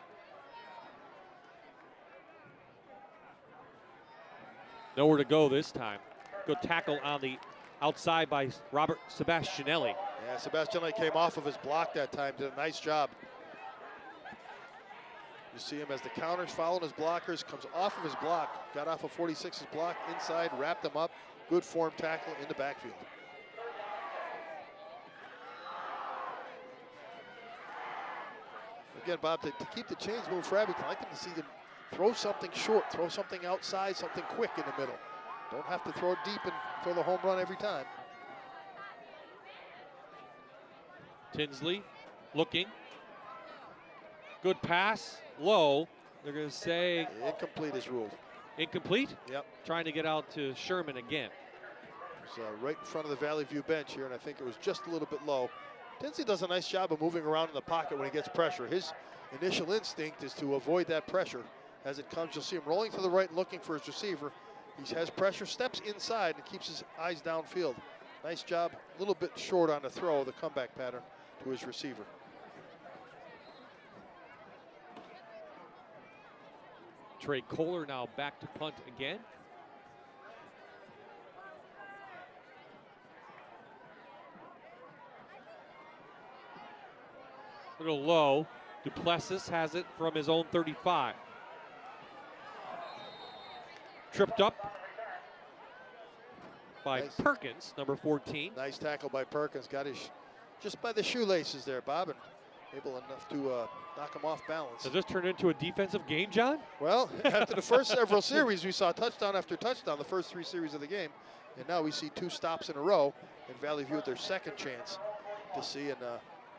Nowhere to go this time. Good tackle on the outside by Robert Sebastianelli. Yeah, Sebastianelli came off of his block that time, did a nice job. You see him as the counters following his blockers, comes off of his block, got off of 46's block inside, wrapped him up. Good form tackle in the backfield. Again, Bob, to keep the chains moving for Abington, I like them to see them throw something short, throw something outside, something quick in the middle. Don't have to throw it deep and throw the home run every time. Tinsley looking. Good pass, low. They're going to say incomplete is ruled. Incomplete? Yep. Trying to get out to Sherman again. It's right in front of the Valley View bench here, and I think it was just a little bit low. Tinsley does a nice job of moving around in the pocket when he gets pressure. His initial instinct is to avoid that pressure as it comes. You'll see him rolling to the right and looking for his receiver. He has pressure, steps inside, and keeps his eyes downfield. Nice job, a little bit short on the throw, the comeback pattern to his receiver. Trey Kohler now back to punt again. A little low. Duplessis has it from his own 35. Tripped up by Perkins, number 14. Nice tackle by Perkins. Got his just by the shoelaces there, Bob, and able enough to knock him off balance. Does this turn into a defensive game, John? Well, after the first several series, we saw touchdown after touchdown, the first three series of the game. And now we see two stops in a row, and Valley View with their second chance to see. And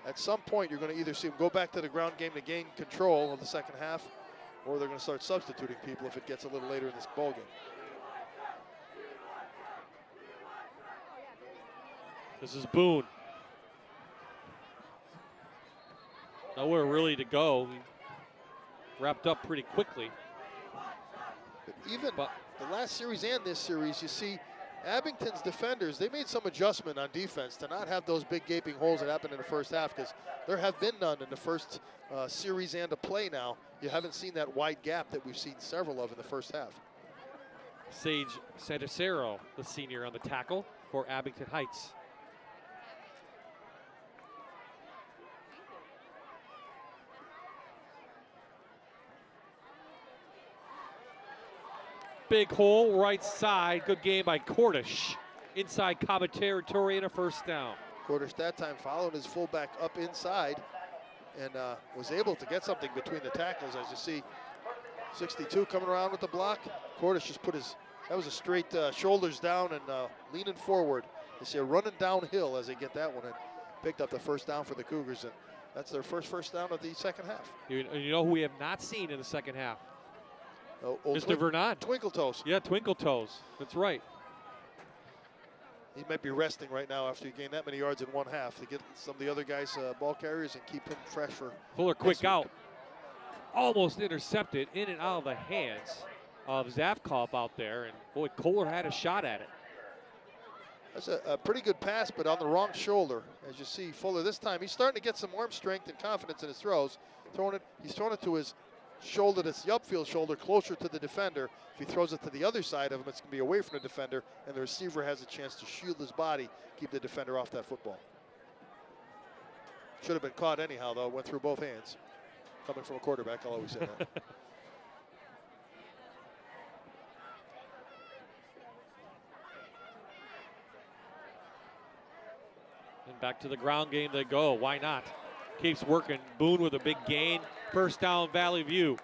at some point, you're going to either see them go back to the ground game to gain control of the second half, or they're going to start substituting people if it gets a little later in this ball game. This is Boone. Nowhere really to go. We wrapped up pretty quickly. But even the last series and this series, you see Abington's defenders, they made some adjustment on defense to not have those big gaping holes that happened in the first half, because there have been none in the first series and a play now. You haven't seen that wide gap that we've seen several of in the first half. Sage Santicero, the senior on the tackle for Abington Heights. Big hole, right side. Good game by Cordish. Inside Cobb territory and a first down. Cordish that time followed his fullback up inside and was able to get something between the tackles. As you see, 62 coming around with the block. Cordish just put his, that was a straight shoulders down and leaning forward. You see a running downhill as they get that one and picked up the first down for the Cougars. And that's their first down of the second half. You know who we have not seen in the second half? Mr. Vernon. Twinkle Toes. Yeah, Twinkle Toes. That's right. He might be resting right now after you gain that many yards in one half to get some of the other guys ball carriers and keep him fresh for Fuller quick out. Almost intercepted in and out of the hands of Zavkov out there. And boy, Kohler had a shot at it. That's a pretty good pass, but on the wrong shoulder. As you see, Fuller this time, he's starting to get some arm strength and confidence in his throws. He's throwing it to his shoulder that's the upfield shoulder closer to the defender. If he throws it to the other side of him, it's going to be away from the defender, and the receiver has a chance to shield his body, keep the defender off that football. Should have been caught anyhow, though. Went through both hands. Coming from a quarterback, I'll always say that. And back to the ground game they go. Why not? Keeps working. Boone with a big gain. First down, Valley View.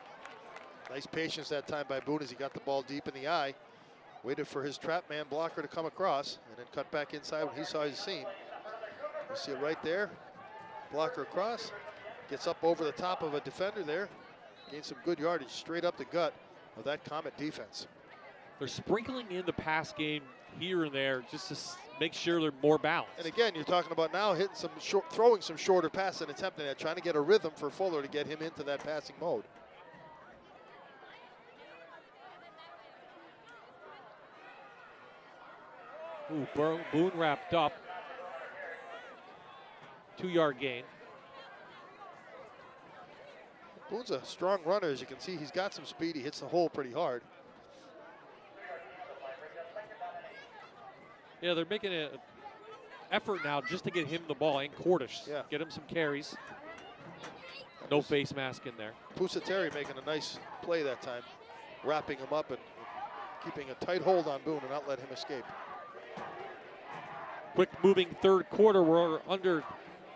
Nice patience that time by Boone as he got the ball deep in the eye. Waited for his trap man blocker to come across and then cut back inside when he saw his seam. You see it right there. Blocker across. Gets up over the top of a defender there. Gains some good yardage straight up the gut of that Comet defense. They're sprinkling in the pass game here and there just to make sure they're more balanced. And again, you're talking about now hitting some short, throwing some shorter passes and attempting that, trying to get a rhythm for Fuller to get him into that passing mode. Ooh, Boone wrapped up. 2-yard gain. Boone's a strong runner, as you can see. He's got some speed. He hits the hole pretty hard. Yeah, they're making an effort now just to get him the ball, and Cordish. Yeah. Get him some carries. No face mask in there. Pusateri making a nice play that time, wrapping him up and keeping a tight hold on Boone and not let him escape. Quick moving third quarter. We're under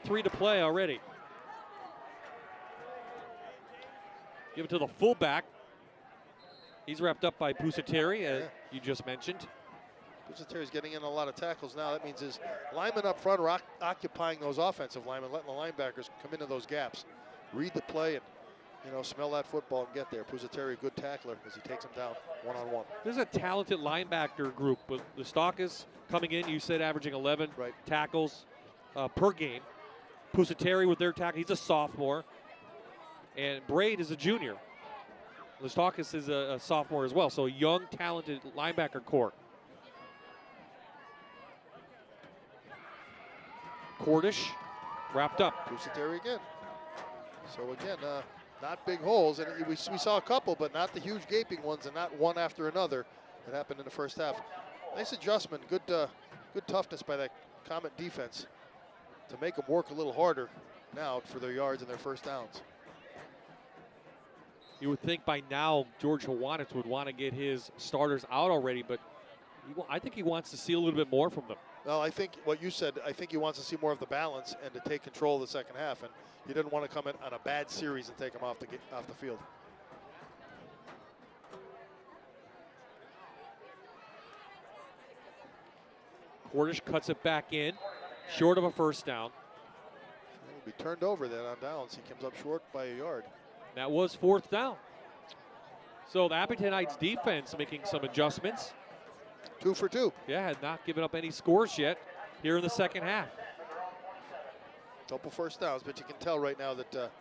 3 to play already. Give it to the fullback. He's wrapped up by Pusateri, as you just mentioned. Pusateri's getting in a lot of tackles now. That means his linemen up front are occupying those offensive linemen, letting the linebackers come into those gaps, read the play, and smell that football and get there. Pusateri, a good tackler as he takes him down one-on-one. There's a talented linebacker group. With the stock is coming in, you said averaging 11 tackles per game. Pusateri with their tackle, he's a sophomore. And Braid is a junior. Listakis is a sophomore as well. So a young, talented linebacker core. Cordish wrapped up. Pusateri again. So again, not big holes. And we saw a couple, but not the huge gaping ones and not one after another that happened in the first half. Nice adjustment. Good toughness by that Comet defense to make them work a little harder now for their yards and their first downs. You would think by now George Hawanitz would want to get his starters out already, but I think he wants to see a little bit more from them. Well, I think what you said, I think he wants to see more of the balance and to take control of the second half, and he didn't want to come in on a bad series and take him off the field. Cordish cuts it back in, short of a first down. He'll be turned over then on downs. He comes up short by a yard. That was 4th down. So the Abington Heights defense making some adjustments. 2 for 2. Yeah, had not given up any scores yet here in the second half. Couple first downs, but you can tell right now that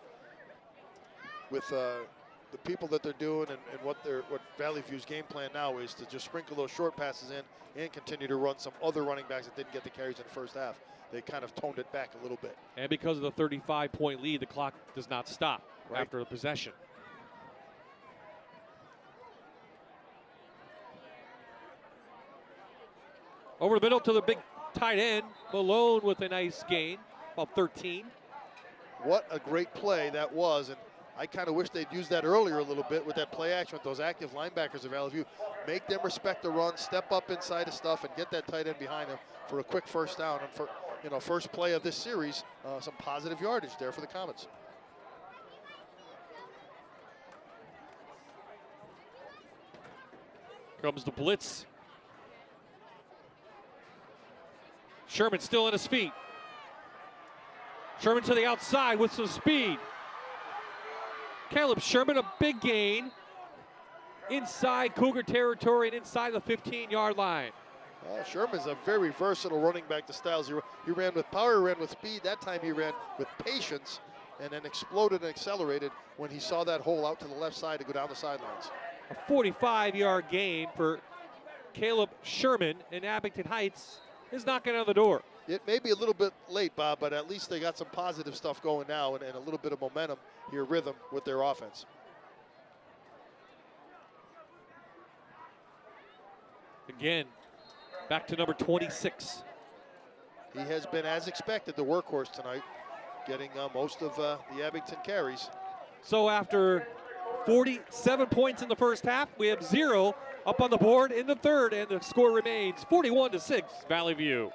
with the people that they're doing and what Valley View's game plan now is to just sprinkle those short passes in and continue to run some other running backs that didn't get the carries in the first half. They kind of toned it back a little bit. And because of the 35-point lead, the clock does not stop after the possession. Over the middle to the big tight end. Malone with a nice gain, about 13. What a great play that was. And I kind of wish they'd used that earlier a little bit with that play action with those active linebackers of Valley View. Make them respect the run, step up inside of stuff, and get that tight end behind them for a quick first down. And for first play of this series, some positive yardage there for the Comets. Comes the blitz. Sherman still on his feet. Sherman to the outside with some speed. Caleb Sherman, a big gain inside Cougar territory and inside the 15-yard line. Sherman's a very versatile running back to Styles. He ran with power, ran with speed. That time he ran with patience and then exploded and accelerated when he saw that hole out to the left side to go down the sidelines. A 45-yard gain for Caleb Sherman, and Abington Heights is knocking on the door. It may be a little bit late, Bob, but at least they got some positive stuff going now and a little bit of momentum here, rhythm with their offense. Again, back to number 26. He has been, as expected, the workhorse tonight, getting most of the Abington carries. So after 47 points in the first half, we have 0 up on the board in the third, and the score remains 41-6, Valley View.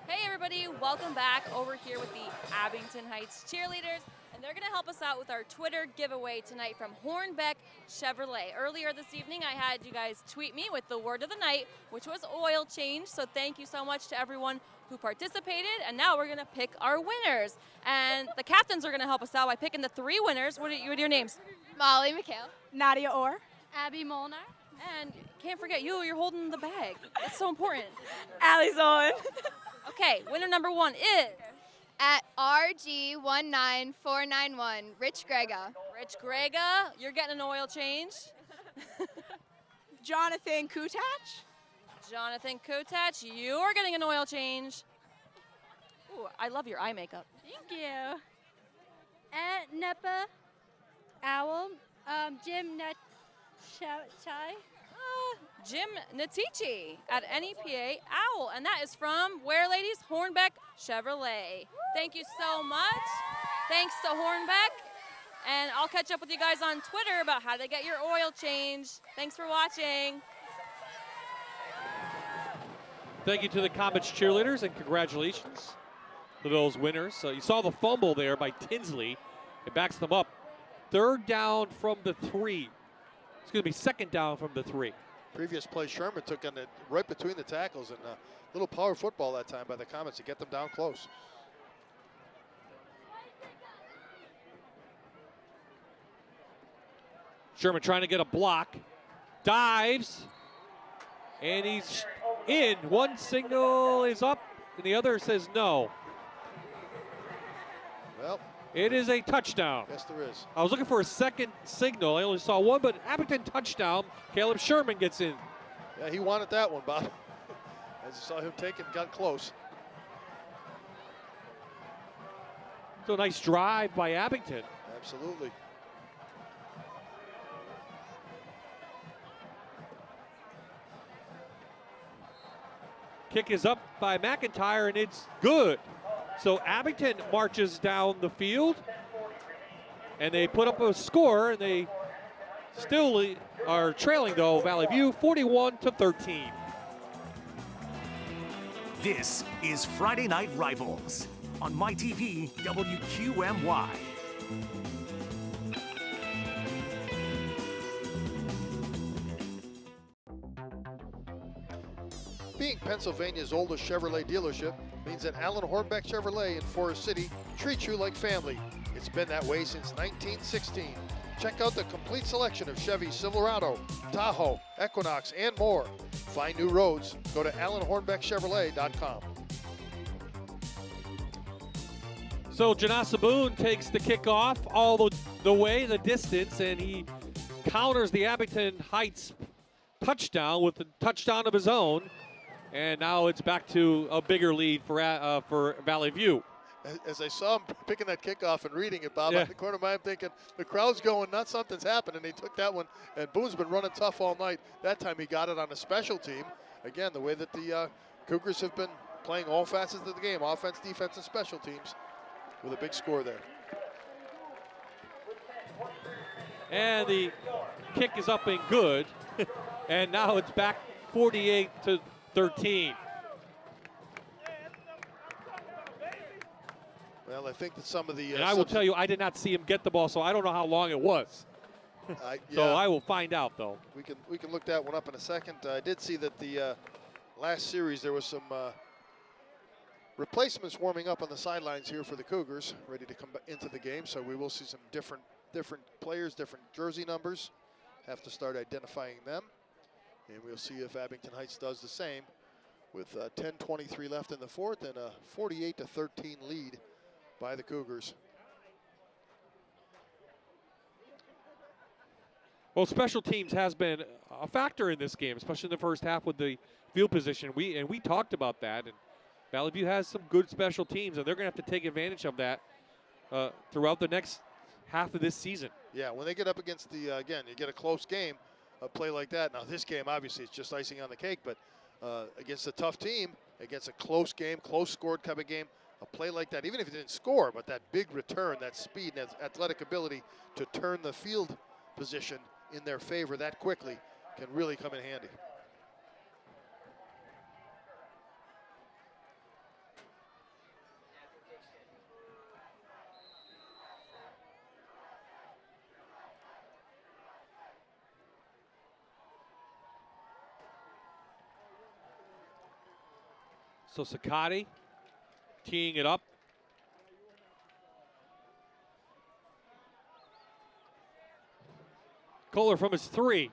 Hey everybody, welcome back over here with the Abington Heights cheerleaders. And they're going to help us out with our Twitter giveaway tonight from Hornbeck Chevrolet. Earlier this evening, I had you guys tweet me with the word of the night, which was oil change. So thank you so much to everyone who participated. And now we're going to pick our winners. And the captains are going to help us out by picking the 3 winners. What are your names? Molly McHale. Nadia Orr. Abby Molnar. And can't forget you, you're holding the bag. It's so important. Allie Zolan. Okay, winner number 1 is... At RG19491, Rich Grega. Rich Grega, you're getting an oil change. Jonathan Kutach. Jonathan Kutach, you're getting an oil change. Ooh, I love your eye makeup. Thank you. At Nepa Owl, Jim Chai. Jim Natichi at NEPA Owl. And that is from where, ladies? Hornbeck Chevrolet. Thank you so much. Thanks to Hornbeck. And I'll catch up with you guys on Twitter about how to get your oil change. Thanks for watching. Thank you to the Comets cheerleaders, and congratulations to those winners. So you saw the fumble there by Tinsley. It backs them up. 3rd down from the 3. It's going to be 2nd down from the 3. Previous play, Sherman took on it right between the tackles, and a little power football that time by the Comets to get them down close. Sherman trying to get a block, dives, and he's in. One signal is up, and the other says no. Well, it is a touchdown. Yes, there is. I was looking for a second signal. I only saw one, but Abington touchdown. Caleb Sherman gets in. Yeah, he wanted that one, Bob. As you saw him take it, got close. So a nice drive by Abington. Absolutely. Kick is up by McIntyre, and it's good. So Abington marches down the field, and they put up a score, and they still are trailing, though, Valley View 41-13. This is Friday Night Rivals on MyTV WQMY. Being Pennsylvania's oldest Chevrolet dealership means that Allen Hornbeck Chevrolet in Forest City treats you like family. It's been that way since 1916. Check out the complete selection of Chevy Silverado, Tahoe, Equinox, and more. Find new roads. Go to AllenHornbeckChevrolet.com. So Janasa Boone takes the kickoff all the way, the distance, and he counters the Abington Heights touchdown with a touchdown of his own. And now it's back to a bigger lead for Valley View. As I saw him picking that kickoff and reading it, Bob, yeah. Out the corner of my eye, I'm thinking the crowd's going nuts, something's happened, and he took that one. And Boone's been running tough all night. That time he got it on a special team. Again, the way that the Cougars have been playing all facets of the game, offense, defense, and special teams, with a big score there. And the kick is up and good. And now it's back 48-13. Well, I think that some of the... and I will tell you, I did not see him get the ball, so I don't know how long it was. Yeah, so I will find out, though. We can look that one up in a second. I did see that the last series there was some replacements warming up on the sidelines here for the Cougars, ready to come into the game. So we will see some different players, different jersey numbers. Have to start identifying them. And we'll see if Abington Heights does the same with 10:23 left in the fourth and a 48-13 lead by the Cougars. Well, special teams has been a factor in this game, especially in the first half with the field position. We talked about that, and Valley View has some good special teams, and they're going to have to take advantage of that throughout the next half of this season. Yeah, when they get up against the, again, you get a close game, a play like that. Now, this game, obviously, it's just icing on the cake, but against a tough team, against a close game, close scored type of game, a play like that, even if you didn't score, but that big return, that speed, and that athletic ability to turn the field position in their favor that quickly can really come in handy. So Sakati teeing it up. Kohler from his three.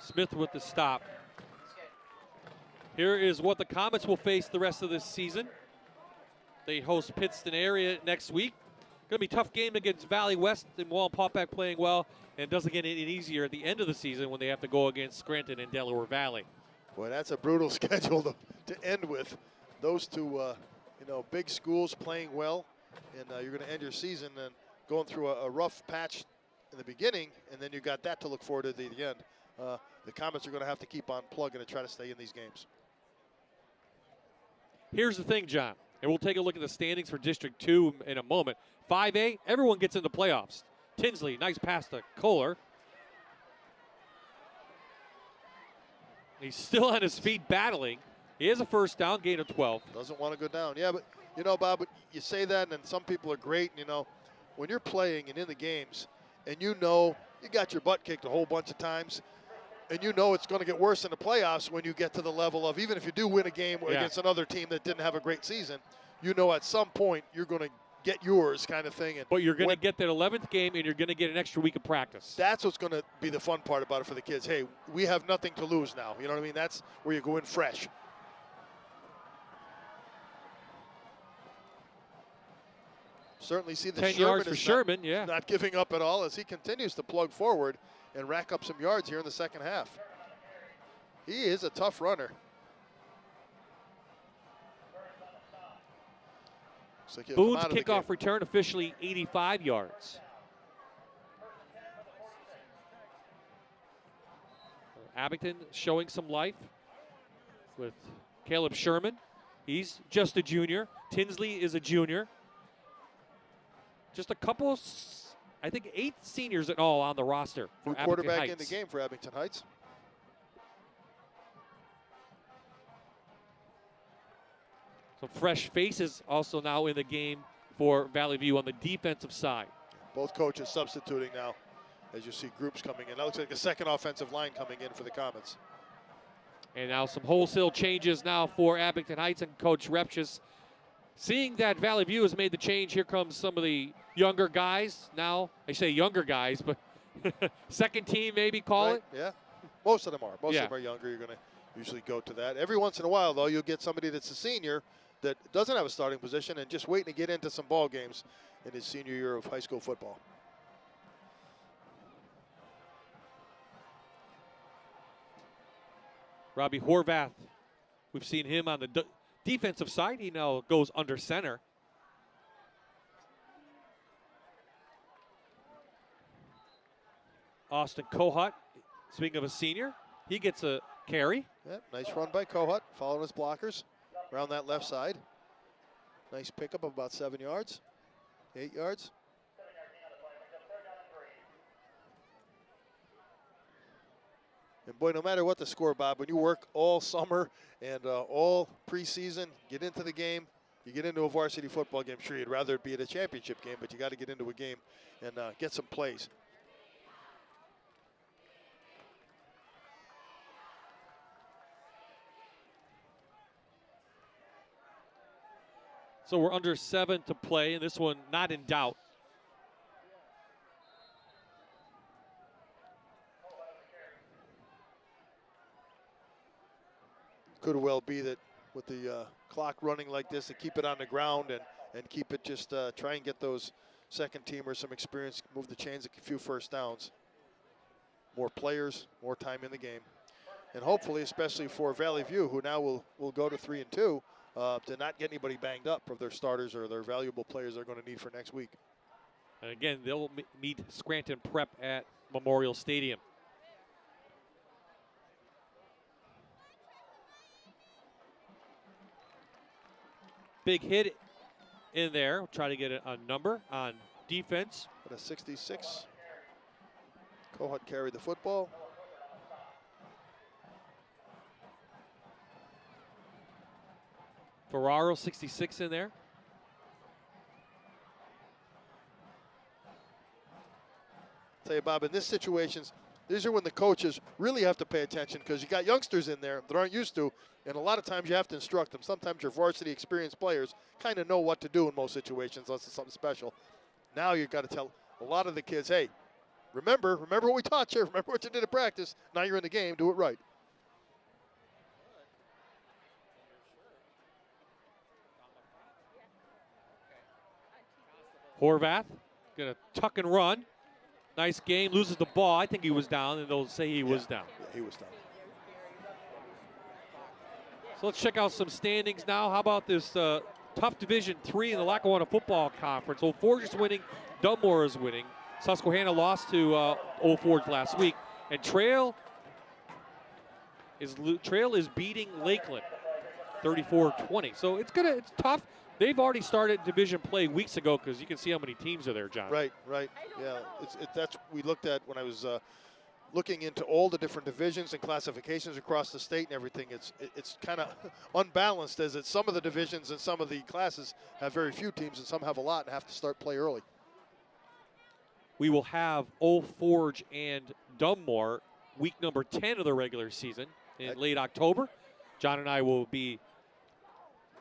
Smith with the stop. Here is what the Comets will face the rest of this season. They host Pittston area next week. Going to be a tough game against Valley West and Wallenpaupack playing well, and it doesn't get any easier at the end of the season when they have to go against Scranton and Delaware Valley. Boy, that's a brutal schedule to end with. Those two, big schools playing well, and you're going to end your season and going through a rough patch in the beginning, and then you got that to look forward to at the end. The Comets are going to have to keep on plugging to try to stay in these games. Here's the thing, John, and we'll take a look at the standings for District 2 in a moment. 5A, everyone gets in the playoffs. Tinsley, nice pass to Kohler. He's still on his feet battling. He has a first down, gain of 12. Doesn't want to go down. Yeah, but, Bob, you say that, and then some people are great. And, when you're playing and in the games, and you got your butt kicked a whole bunch of times, and it's going to get worse in the playoffs when you get to the level of, even if you do win a game against another team that didn't have a great season, at some point you're going to get yours kind of thing. But you're going to get that 11th game, and you're going to get an extra week of practice. That's what's going to be the fun part about it for the kids. Hey, we have nothing to lose now. You know what I mean? That's where you go in fresh. Certainly see the 10 yards for Sherman, not giving up at all as he continues to plug forward and rack up some yards here in the second half. He is a tough runner. Boone's kickoff return officially 85 yards. Abington showing some life with Caleb Sherman. He's just a junior. Tinsley is a junior. Just a couple, I think 8 seniors in all on the roster for Abington quarterback Heights. in the game for Abington Heights. Some fresh faces also now in the game for Valley View on the defensive side. Both coaches substituting now as you see groups coming in. That looks like a second offensive line coming in for the Comets. And now some wholesale changes now for Abington Heights, and Coach Repchus, seeing that Valley View has made the change, here comes some of the younger guys. Now, I say younger guys, but second team maybe call it. Yeah, most of them are. Most of them are younger. You're going to usually go to that. Every once in a while, though, you'll get somebody that's a senior that doesn't have a starting position and just waiting to get into some ball games in his senior year of high school football. Robbie Horvath, we've seen him on the defensive side. He now goes under center. Austin Kohut, speaking of a senior, he gets a carry. Yep, nice run by Kohut, following his blockers around that left side. Nice pickup of about 7 yards, 8 yards. And boy, no matter what the score, Bob, when you work all summer and all preseason, get into the game, you get into a varsity football game. Sure, you'd rather it be at a championship game, but you got to get into a game and get some plays. So we're under 7 to play, and this one not in doubt. Could well be that with the clock running like this, to keep it on the ground and keep it just try and get those second teamers some experience, move the chains, a few first downs. More players, more time in the game. And hopefully, especially for Valley View, who now will go to 3-2, to not get anybody banged up of their starters or their valuable players they're going to need for next week. And again, they'll meet Scranton Prep at Memorial Stadium. Big hit in there. We'll try to get a number on defense. But a 66. Kohut carried the football. Ferraro, 66 in there. Tell you, Bob, in this situations, these are when the coaches really have to pay attention because you got youngsters in there that aren't used to, and a lot of times you have to instruct them. Sometimes your varsity experienced players kind of know what to do in most situations unless it's something special. Now you've got to tell a lot of the kids, hey, remember what we taught you. Remember what you did at practice. Now you're in the game. Do it right. Horvath going to tuck and run. Nice game, loses the ball. I think he was down, and they'll say he was down. Yeah, he was down. So let's check out some standings now. How about this tough Division III in the Lackawanna Football Conference? Old Forge is winning. Dunmore is winning. Susquehanna lost to Old Forge last week. And Trail is beating Lakeland 34-20. So it's tough. They've already started division play weeks ago because you can see how many teams are there, John. Right. Yeah, that's we looked at when I was looking into all the different divisions and classifications across the state and everything. It's kind of unbalanced as it's some of the divisions and some of the classes have very few teams and some have a lot and have to start play early. We will have Old Forge and Dunmore week number 10 of the regular season in late October. John and I will be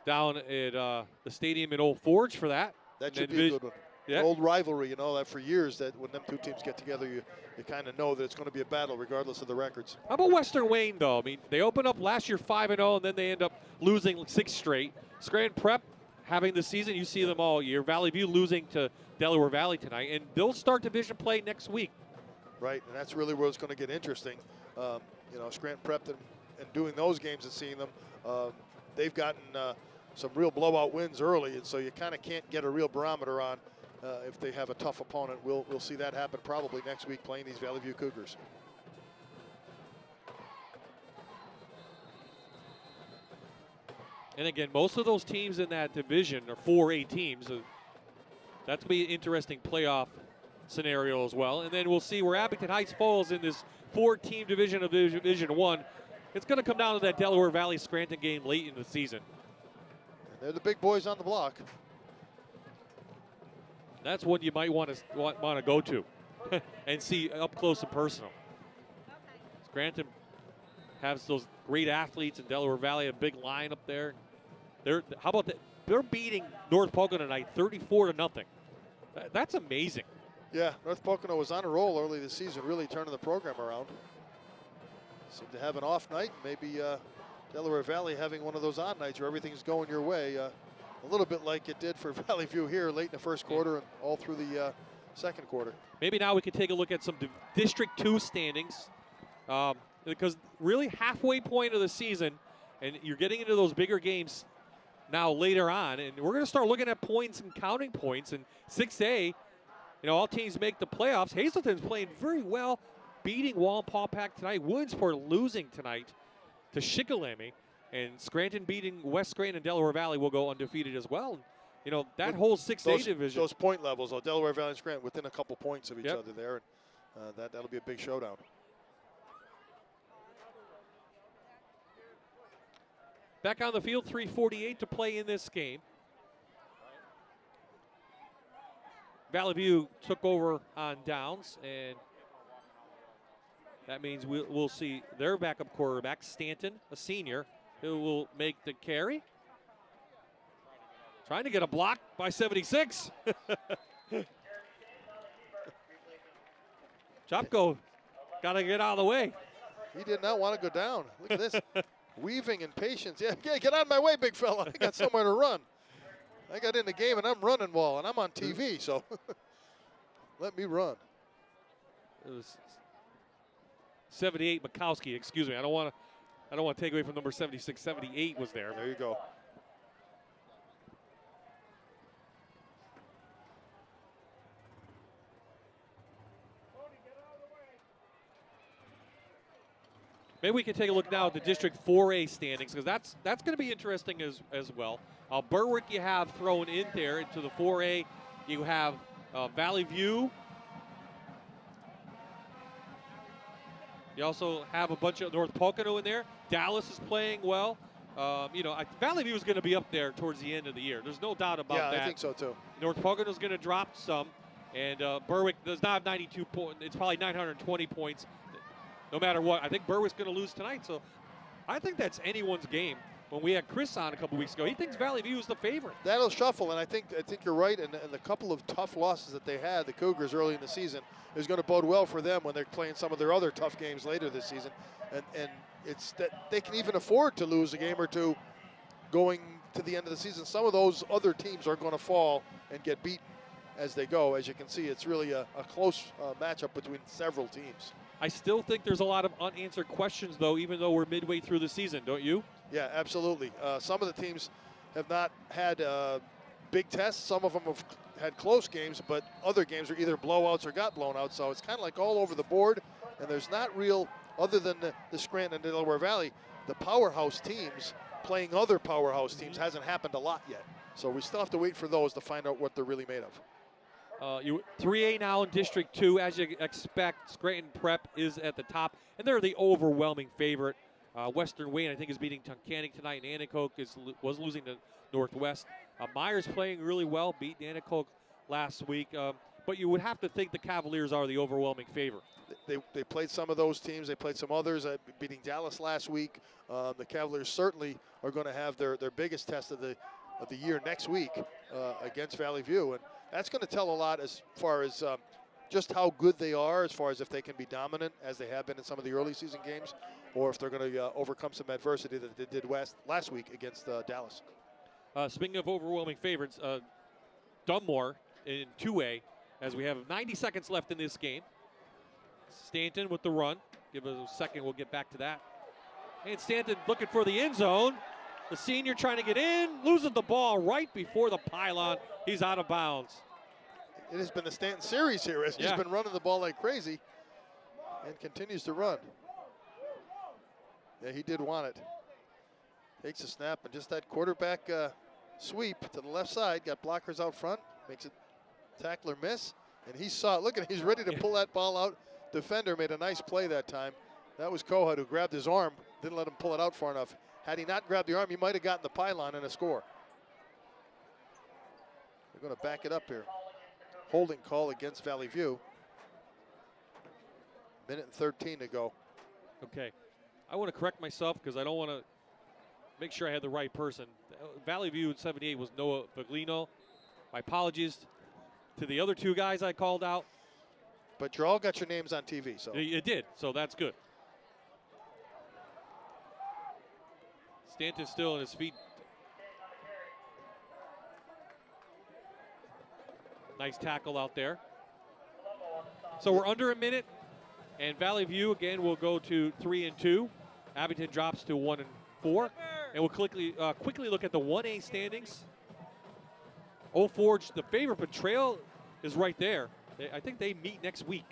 down at the stadium in Old Forge for that. That should be a good one. Yeah. Old rivalry, that for years that when them two teams get together, you kind of know that it's going to be a battle regardless of the records. How about Western Wayne, though? I mean, they opened up last year 5-0, and then they end up losing 6 straight. Scranton Prep having the season, you see them all year. Valley View losing to Delaware Valley tonight, and they'll start division play next week. Right, and that's really where it's going to get interesting. Scranton Prep and doing those games and seeing them, they've gotten some real blowout wins early, and so you kind of can't get a real barometer on if they have a tough opponent. We'll see that happen probably next week playing these Valley View Cougars. And again, most of those teams in that division are 4A teams. That's going to be an interesting playoff scenario as well. And then we'll see where Abington Heights falls in this 4-team division of Division 1. It's going to come down to that Delaware Valley Scranton game late in the season. They're the big boys on the block. That's what you might want to go to and see up close and personal. Scranton has those great athletes, and Delaware Valley a big line up there. How about that? They're beating North Pocono tonight 34-0. That's amazing. Yeah, North Pocono was on a roll early this season, really turning the program around. Seemed to have an off night. Maybe Delaware Valley having one of those on nights where everything's going your way. A little bit like it did for Valley View here late in the first quarter and all through the second quarter. Maybe now we can take a look at some District 2 standings because really halfway point of the season, and you're getting into those bigger games now later on, and we're going to start looking at points and counting points. And 6A, all teams make the playoffs. Hazelton's playing very well, beating Wallenpaupack tonight. Williamsport losing tonight to Shikellamy. And Scranton beating West Scranton and Delaware Valley will go undefeated as well. That whole 6A division. Those point levels, Delaware Valley and Scranton within a couple points of each other there. And that'll be a big showdown. Back on the field, 3:48 to play in this game. Valley View took over on downs, and that means we'll see their backup quarterback, Stanton, a senior, who will make the carry. Trying to get a block by 76. Chopko got to get out of the way. He did not want to go down. Look at this. Weaving and patience. Yeah, get out of my way, big fella. I got somewhere to run. I got in the game, and I'm running well, and I'm on TV, so let me run. It was 78 Mikowski, excuse me. I don't want to take away from number 76. 78 was there. There you go. Maybe we can take a look now at the District 4A standings, because that's going to be interesting as well. Berwick you have thrown in there into the 4A. You have Valley View. You also have a bunch of North Pocono in there. Dallas is playing well. Valley View is going to be up there towards the end of the year. There's no doubt about that. Yeah, I think so too. North Pocono is going to drop some, and Berwick does not have 92 points. It's probably 920 points. No matter what, I think Berwick's going to lose tonight. So I think that's anyone's game. When we had Chris on a couple weeks ago, he thinks Valley View is the favorite. That'll shuffle, and I think you're right. And the couple of tough losses that they had, the Cougars early in the season, is going to bode well for them when they're playing some of their other tough games later this season. And it's that they can even afford to lose a game or two going to the end of the season. Some of those other teams are going to fall and get beaten as they go. As you can see, it's really a close matchup between several teams. I still think there's a lot of unanswered questions, though, even though we're midway through the season, don't you? Yeah, absolutely. Some of the teams have not had big tests. Some of them have had close games, but other games are either blowouts or got blown out. So it's kind of like all over the board, and there's not real, other than the Scranton and Delaware Valley, the powerhouse teams playing other powerhouse teams hasn't happened a lot yet. So we still have to wait for those to find out what they're really made of. 3A now in District 2, as you expect. Scranton Prep is at the top, and they're the overwhelming favorite. Western Wayne, I think, is beating Tunkhannock tonight, and Anticoke was losing to Northwest. Myers playing really well, beat Anticoke last week, but you would have to think the Cavaliers are the overwhelming favorite. They played some of those teams. They played some others, beating Dallas last week. The Cavaliers certainly are going to have their biggest test of the year next week against Valley View, and that's going to tell a lot as far as just how good they are, as far as if they can be dominant as they have been in some of the early season games, or if they're going to overcome some adversity that they did last week against Dallas. Speaking of overwhelming favorites, Dunmore in 2A, as we have 90 seconds left in this game. Stanton with the run. Give us a second, we'll get back to that. And Stanton looking for the end zone. The senior trying to get in, loses the ball right before the pylon. He's out of bounds. It has been the Stanton series here as he's been running the ball like crazy and continues to run. Yeah, he did want it. Takes a snap, and just that quarterback sweep to the left side, got blockers out front, makes it tackler miss, and he saw it. Look at, he's ready to pull that ball out. Defender made a nice play that time. That was Kohut who grabbed his arm, didn't let him pull it out far enough. Had he not grabbed the arm, he might have gotten the pylon and a score. They're going to back it up here. Holding call against Valley View. Minute and 13 to go. Okay. I want to correct myself because I don't want to make sure I had the right person. Valley View in 78 was Noah Viglino. My apologies to the other two guys I called out. But you all got your names on TV, so. It did, so that's good. Stanton still on his feet. Nice tackle out there. So we're under a minute, and Valley View again will go to 3-2. Abington drops to 1-4, and we'll quickly look at the 1A standings. Old Forge, the favorite, but Trail is right there. I think they meet next week.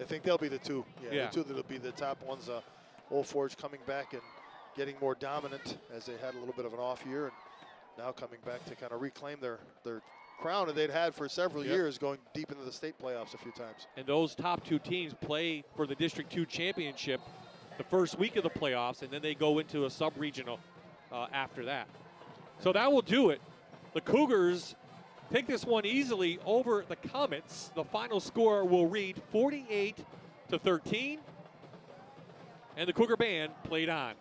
I think they'll be the two. Yeah. The two that'll be the top ones. Old Forge coming back and getting more dominant as they had a little bit of an off year, and now coming back to kind of reclaim their crown that they'd had for several years, going deep into the state playoffs a few times. And those top two teams play for the District 2 championship the first week of the playoffs, and then they go into a sub-regional after that. So that will do it. The Cougars take this one easily over the Comets. The final score will read 48-13. And the Cougar band played on.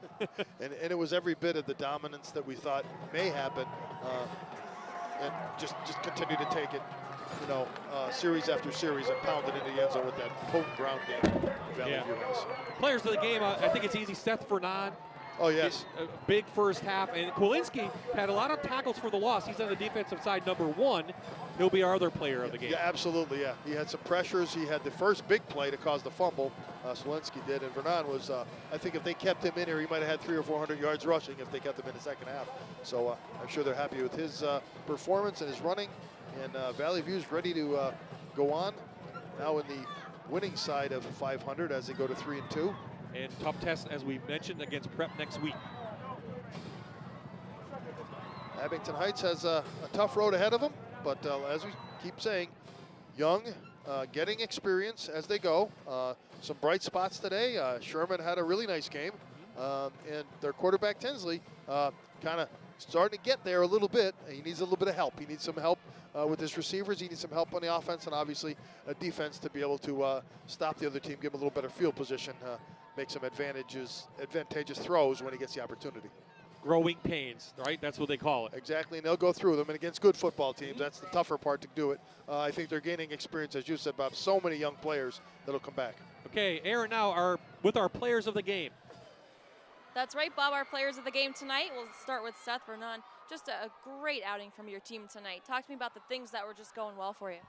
and it was every bit of the dominance that we thought may happen, and just continue to take it, series after series and pound it into the end zone with that potent ground game Valley View has. Players of the game, I think it's easy. Seth Fernand. Oh, yes. A big first half. And Kowinski had a lot of tackles for the loss. He's on the defensive side, number 1. He'll be our other player of the game. Yeah, absolutely, yeah. He had some pressures. He had the first big play to cause the fumble. Smolinski did. And Vernon was, I think if they kept him in here, he might have had 300 or 400 yards rushing if they kept him in the second half. So I'm sure they're happy with his performance and his running. And Valley View's ready to go on. Now in the winning side of 500 as they go to 3-2. And tough test, as we mentioned, against Prep next week. Abington Heights has a tough road ahead of them, but as we keep saying, young, getting experience as they go. Some bright spots today. Sherman had a really nice game, and their quarterback Tinsley kind of starting to get there a little bit. He needs a little bit of help. He needs some help with his receivers. He needs some help on the offense, and obviously a defense to be able to stop the other team, give him a little better field position, make some advantageous throws when he gets the opportunity. Growing pains, right? That's what they call it. Exactly, and they'll go through them. And against good football teams, that's the tougher part to do it. I think they're gaining experience, as you said, Bob. So many young players that'll come back. Okay, Aaron now are with our players of the game. That's right, Bob. Our players of the game tonight. We'll start with Seth Vernon. Just a great outing from your team tonight. Talk to me about the things that were just going well for you.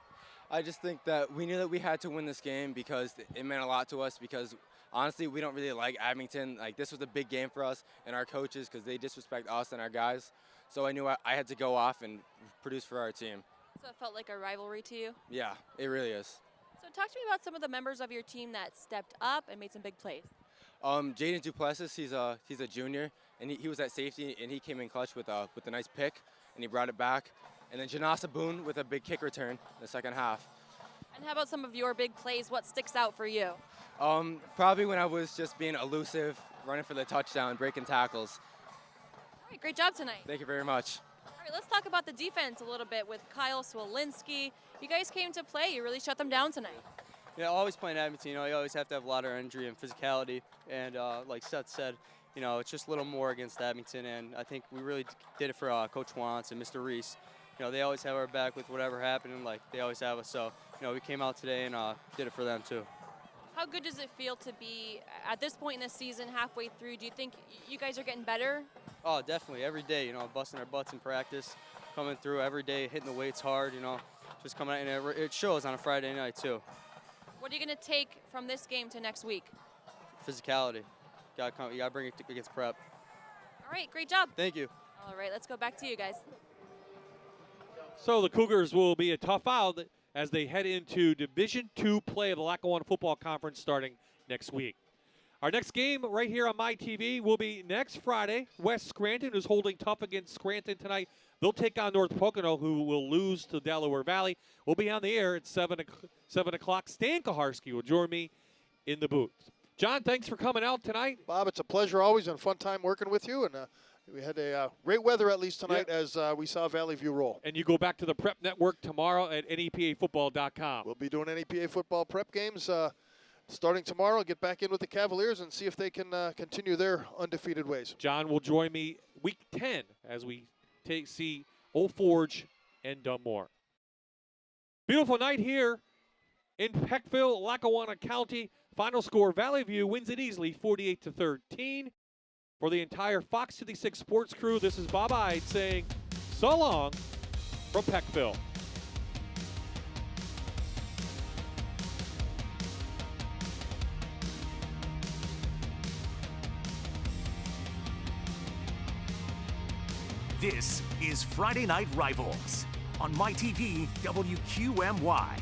I just think that we knew that we had to win this game because it meant a lot to us, because honestly, we don't really like Abington. Like, this was a big game for us and our coaches because they disrespect us and our guys. So I knew I had to go off and produce for our team. So it felt like a rivalry to you? Yeah, it really is. So talk to me about some of the members of your team that stepped up and made some big plays. Jaden Duplessis, he's a junior, and he was at safety, and he came in clutch with a nice pick, and he brought it back. And then Janasa Boone with a big kick return in the second half. And how about some of your big plays? What sticks out for you? Probably when I was just being elusive, running for the touchdown, breaking tackles. All right, great job tonight. Thank you very much. All right, let's talk about the defense a little bit with Kyle Swolinski. You guys came to play. You really shut them down tonight. Yeah, always playing Abington, you always have to have a lot of energy and physicality. And like Seth said, it's just a little more against Abington. And I think we really did it for Coach Wantz and Mr. Reese. They always have our back with whatever happened, and they always have us. So, we came out today and did it for them too. How good does it feel to be, at this point in the season, halfway through, do you think you guys are getting better? Oh, definitely. Every day, busting our butts in practice, coming through every day, hitting the weights hard, just coming out, and it shows on a Friday night too. What are you going to take from this game to next week? Physicality. You got to bring it against Prep. All right, great job. Thank you. All right, let's go back to you guys. So the Cougars will be a tough out as they head into Division II play of the Lackawanna Football Conference starting next week. Our next game right here on my TV will be next Friday. West Scranton, who's holding tough against Scranton tonight. They'll take on North Pocono, who will lose to Delaware Valley. We'll be on the air at 7 o'clock. Stan Kaharski will join me in the booth. John, thanks for coming out tonight. Bob, it's a pleasure always and a fun time working with you. And we had a great weather at least tonight as we saw Valley View roll. And you go back to the Prep Network tomorrow at nepafootball.com. We'll be doing NEPA football prep games starting tomorrow. Get back in with the Cavaliers and see if they can continue their undefeated ways. John will join me week 10 as we see Old Forge and Dunmore. Beautiful night here in Peckville, Lackawanna County. Final score, Valley View wins it easily, 48-13. For the entire Fox 56 sports crew, this is Bob Ide saying so long from Peckville. This is Friday Night Rivals on MyTV WQMY.